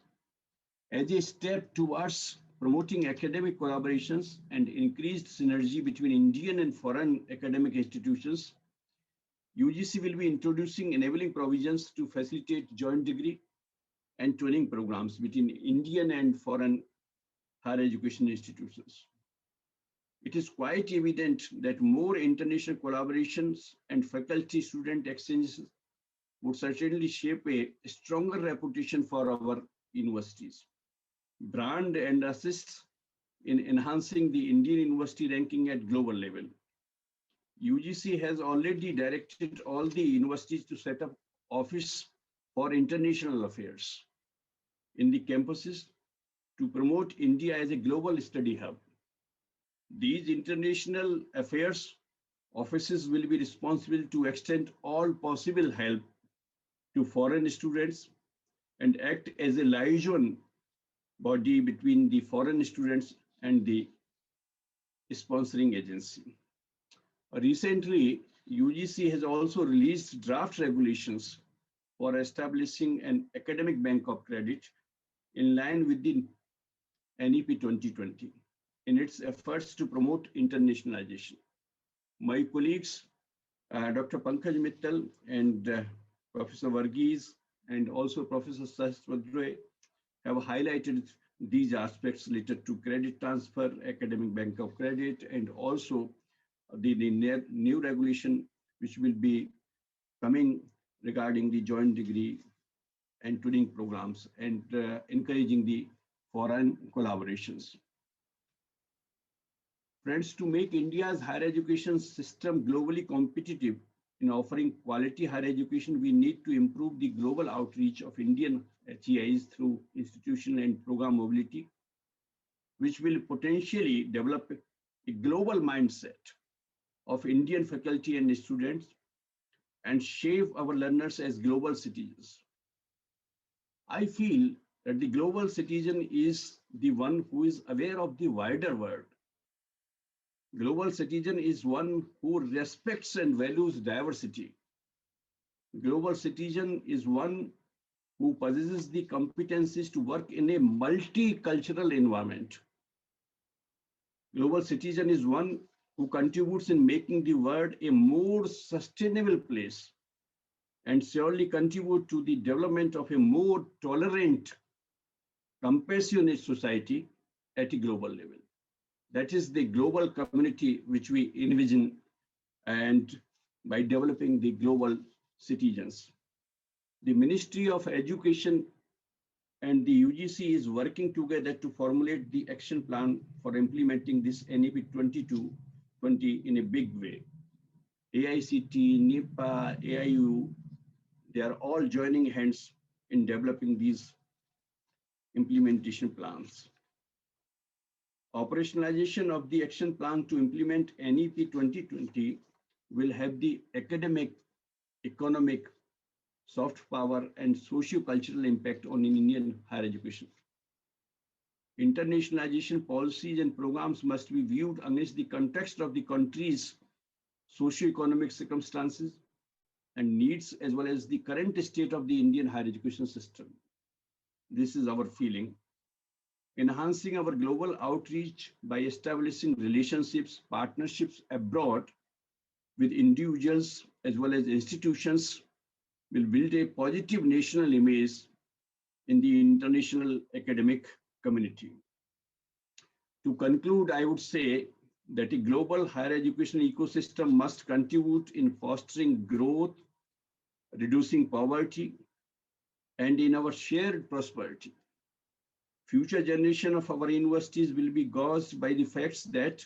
As a step towards promoting academic collaborations and increased synergy between Indian and foreign academic institutions, UGC will be introducing enabling provisions to facilitate joint degree and training programs between Indian and foreign higher education institutions. It is quite evident that more international collaborations and faculty-student exchanges would certainly shape a stronger reputation for our universities, brand and assist in enhancing the Indian university ranking at global level. UGC has already directed all the universities to set up office for international affairs in the campuses to promote India as a global study hub. These international affairs offices will be responsible to extend all possible help to foreign students and act as a liaison body between the foreign students and the sponsoring agency. Recently, UGC has also released draft regulations for establishing an academic bank of credit in line with the NEP 2020 in its efforts to promote internationalization. My colleagues, Dr. Pankaj Mittal and Professor Varghese and also Professor Sahasradre have highlighted these aspects related to credit transfer, academic bank of credit, and also the new regulation which will be coming regarding the joint degree and training programs and encouraging the foreign collaborations. Friends, to make India's higher education system globally competitive in offering quality higher education, we need to improve the global outreach of Indian HEIs through institutional and program mobility, which will potentially develop a global mindset of Indian faculty and students and shape our learners as global citizens. I feel that the global citizen is the one who is aware of the wider world. Global citizen is one who respects and values diversity. Global citizen is one who possesses the competencies to work in a multicultural environment. Global citizen is one who contributes in making the world a more sustainable place and surely contribute to the development of a more tolerant, compassionate society at a global level. That is the global community which we envision, and by developing the global citizens. The Ministry of Education and the UGC is working together to formulate the action plan for implementing this NEP 2020 in a big way. AICT, NEPA, AIU, they are all joining hands in developing these implementation plans. Operationalization of the action plan to implement NEP 2020 will have the academic, economic, soft power, and socio-cultural impact on Indian higher education. Internationalization policies and programs must be viewed against the context of the country's socio-economic circumstances and needs, as well as the current state of the Indian higher education system. This is our feeling. Enhancing our global outreach by establishing relationships, partnerships abroad with individuals as well as institutions will build a positive national image in the international academic community. To conclude, I would say that a global higher education ecosystem must contribute in fostering growth, reducing poverty, and in our shared prosperity. Future generation of our universities will be gauged by the facts that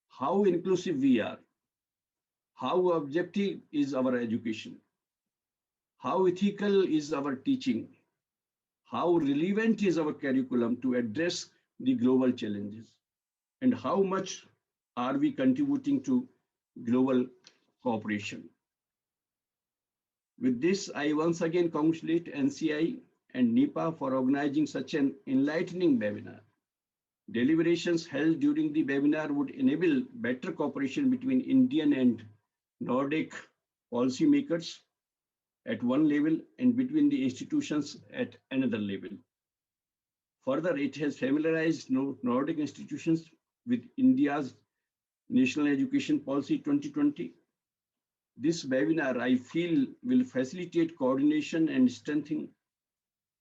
how inclusive we are, how objective is our education, how ethical is our teaching, how relevant is our curriculum to address the global challenges, and how much are we contributing to global cooperation. With this, I once again congratulate NCI and NEPA for organizing such an enlightening webinar. Deliberations held during the webinar would enable better cooperation between Indian and Nordic policymakers at one level and between the institutions at another level. Further, it has familiarized Nordic institutions with India's National Education Policy 2020. This webinar, I feel, will facilitate coordination and strengthen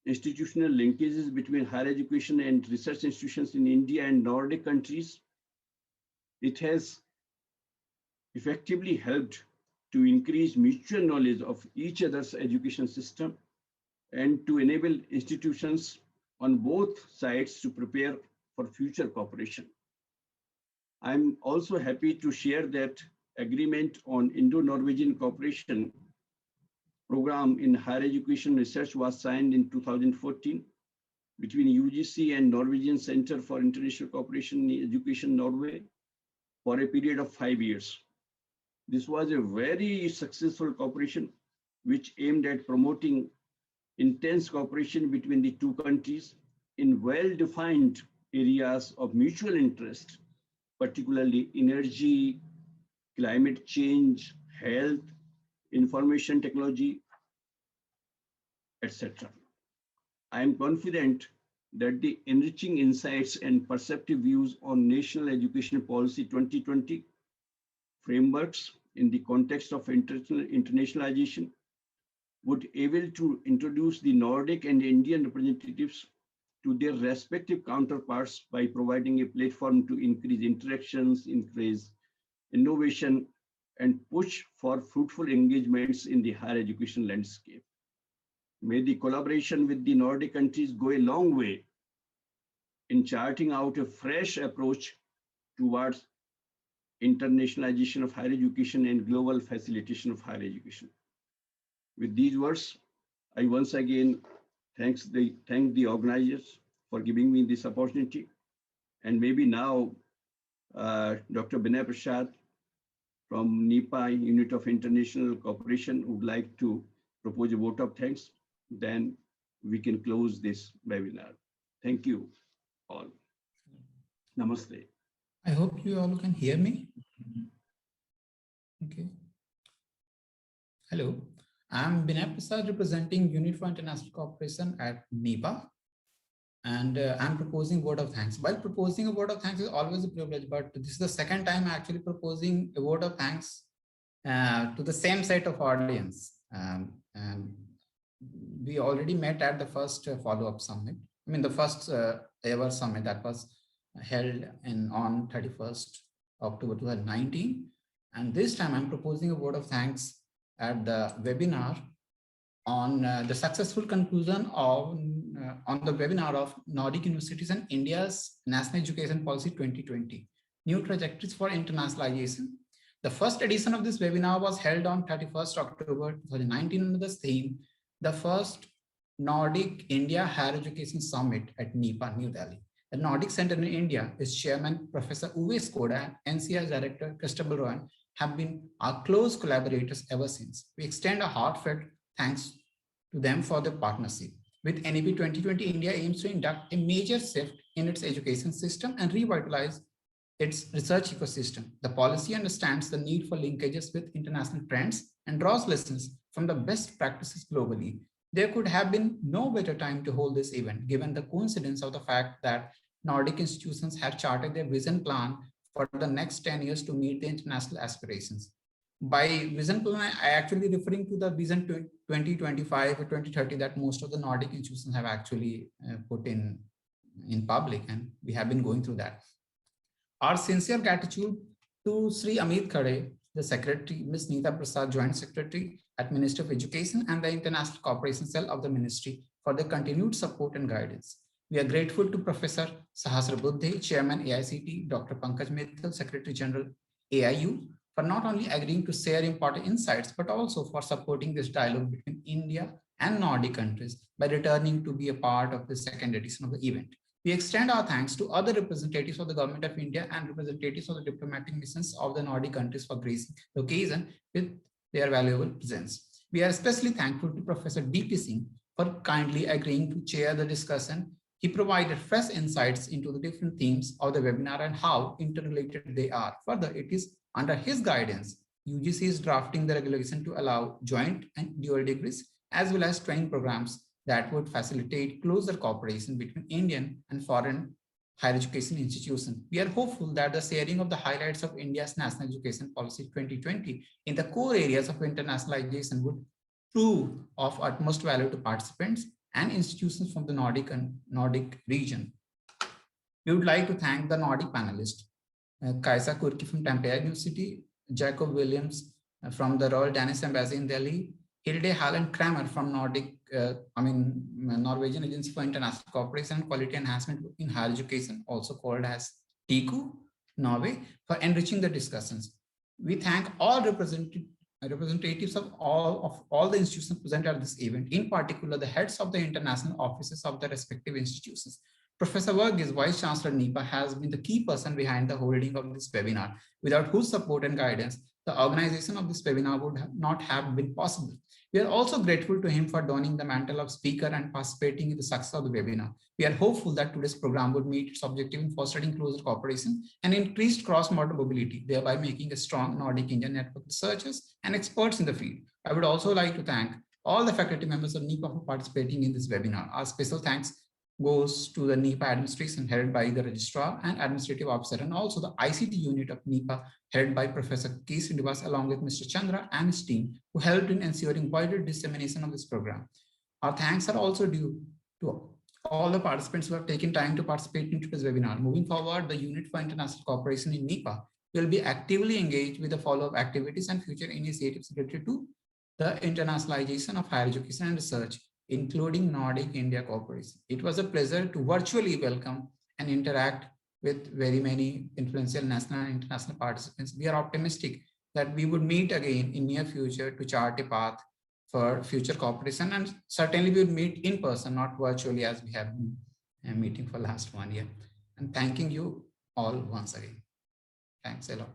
institutional linkages between higher education and research institutions in India and Nordic countries. It has effectively helped to increase mutual knowledge of each other's education system and to enable institutions on both sides to prepare for future cooperation. I'm also happy to share that agreement on Indo-Norwegian cooperation program in higher education research was signed in 2014 between UGC and Norwegian Center for International Cooperation in Education, Norway, for a period of 5 years. This was a very successful cooperation which aimed at promoting intense cooperation between the two countries in well-defined areas of mutual interest, particularly energy, climate change, health, information technology, etc. I am confident that the enriching insights and perceptive views on National Education Policy 2020 frameworks in the context of internationalization would able to introduce the Nordic and Indian representatives to their respective counterparts by providing a platform to increase interactions, increase innovation, and push for fruitful engagements in the higher education landscape. May the collaboration with the Nordic countries go a long way in charting out a fresh approach towards internationalization of higher education and global facilitation of higher education. With these words, I once again thank the organizers for giving me this opportunity. And maybe now, Dr. Binay Prasad from NEPA, Unit of International Cooperation, would like to propose a vote of thanks. Then we can close this webinar. Thank you all. Namaste. I hope you all can hear me. Okay. Hello, I'm Binay Prasad representing Unit for International Cooperation at NEPA. And I'm proposing vote of thanks. While proposing a vote of thanks is always a privilege, but this is the second time actually proposing a vote of thanks to the same set of audience. And we already met at the first follow-up summit. I mean, the first ever summit that was held on 31st October 2019. And this time I'm proposing a vote of thanks at the webinar on the successful conclusion of on the webinar of Nordic Universities and India's National Education Policy 2020, New Trajectories for Internationalization. The first edition of this webinar was held on 31st October 2019 under the theme, the first Nordic India Higher Education Summit at NEPA, New Delhi. The Nordic Center in India, its chairman, Professor Uwe Skoda, and NCI's director, Christabel Rowan, have been our close collaborators ever since. We extend a heartfelt thanks to them for their partnership. With NEP 2020, India aims to induct a major shift in its education system and revitalize its research ecosystem. The policy understands the need for linkages with international trends and draws lessons from the best practices globally. There could have been no better time to hold this event, given the coincidence of the fact that Nordic institutions have charted their vision plan for the next 10 years to meet the international aspirations. By vision plan, I actually referring to the vision 2025 or 2030 that most of the Nordic institutions have actually put in public, and we have been going through that. Our sincere gratitude to Sri Amit Khare, the Secretary, Ms. Neeta Prasad, Joint Secretary at Ministry of Education, and the International Cooperation Cell of the Ministry for their continued support and guidance. We are grateful to Professor Sahasra Buddhe, Chairman AICT, Dr. Pankaj Mittal, Secretary General AIU, for not only agreeing to share important insights, but also for supporting this dialogue between India and Nordic countries by returning to be a part of the second edition of the event. We extend our thanks to other representatives of the Government of India and representatives of the diplomatic missions of the Nordic countries for gracing the occasion with their valuable presence. We are especially thankful to Professor D.P. Singh for kindly agreeing to chair the discussion. He provided fresh insights into the different themes of the webinar and how interrelated they are. Further, it is under his guidance, UGC is drafting the regulation to allow joint and dual degrees, as well as training programs that would facilitate closer cooperation between Indian and foreign higher education institutions. We are hopeful that the sharing of the highlights of India's National Education Policy 2020 in the core areas of internationalization would prove of utmost value to participants and institutions from the Nordic region. We would like to thank the Nordic panelists, Kaisa Kurki from Tampere University, Jacob Williams from the Royal Danish Embassy in Delhi, Hilde Halland Kramer from Norwegian Agency for International Cooperation and Quality Enhancement in Higher Education, also called as TICU, Norway, for enriching the discussions. We thank all representatives of all the institutions present at this event, in particular the heads of the international offices of the respective institutions. Professor Varghese, Vice Chancellor NEPA, has been the key person behind the holding of this webinar, without whose support and guidance, the organization of this webinar would not have been possible. We are also grateful to him for donning the mantle of speaker and participating in the success of the webinar. We are hopeful that today's program would meet its objective in fostering closer cooperation and increased cross-border mobility, thereby making a strong Nordic-Indian network of researchers and experts in the field. I would also like to thank all the faculty members of NEPA for participating in this webinar. Our special thanks goes to the NEPA administration headed by the registrar and administrative officer, and also the ICT unit of NEPA headed by Professor K. Srinivas along with Mr. Chandra and his team, who helped in ensuring wider dissemination of this program. Our thanks are also due to all the participants who have taken time to participate in today's webinar. Moving forward, the Unit for International Cooperation in NEPA will be actively engaged with the follow-up activities and future initiatives related to the internationalization of higher education and research, including Nordic-India cooperation. It was a pleasure to virtually welcome and interact with very many influential national and international participants. We are optimistic that we would meet again in near future to chart a path for future cooperation, and certainly we would meet in person, not virtually as we have been meeting for last 1 year. And thanking you all once again. Thanks a lot.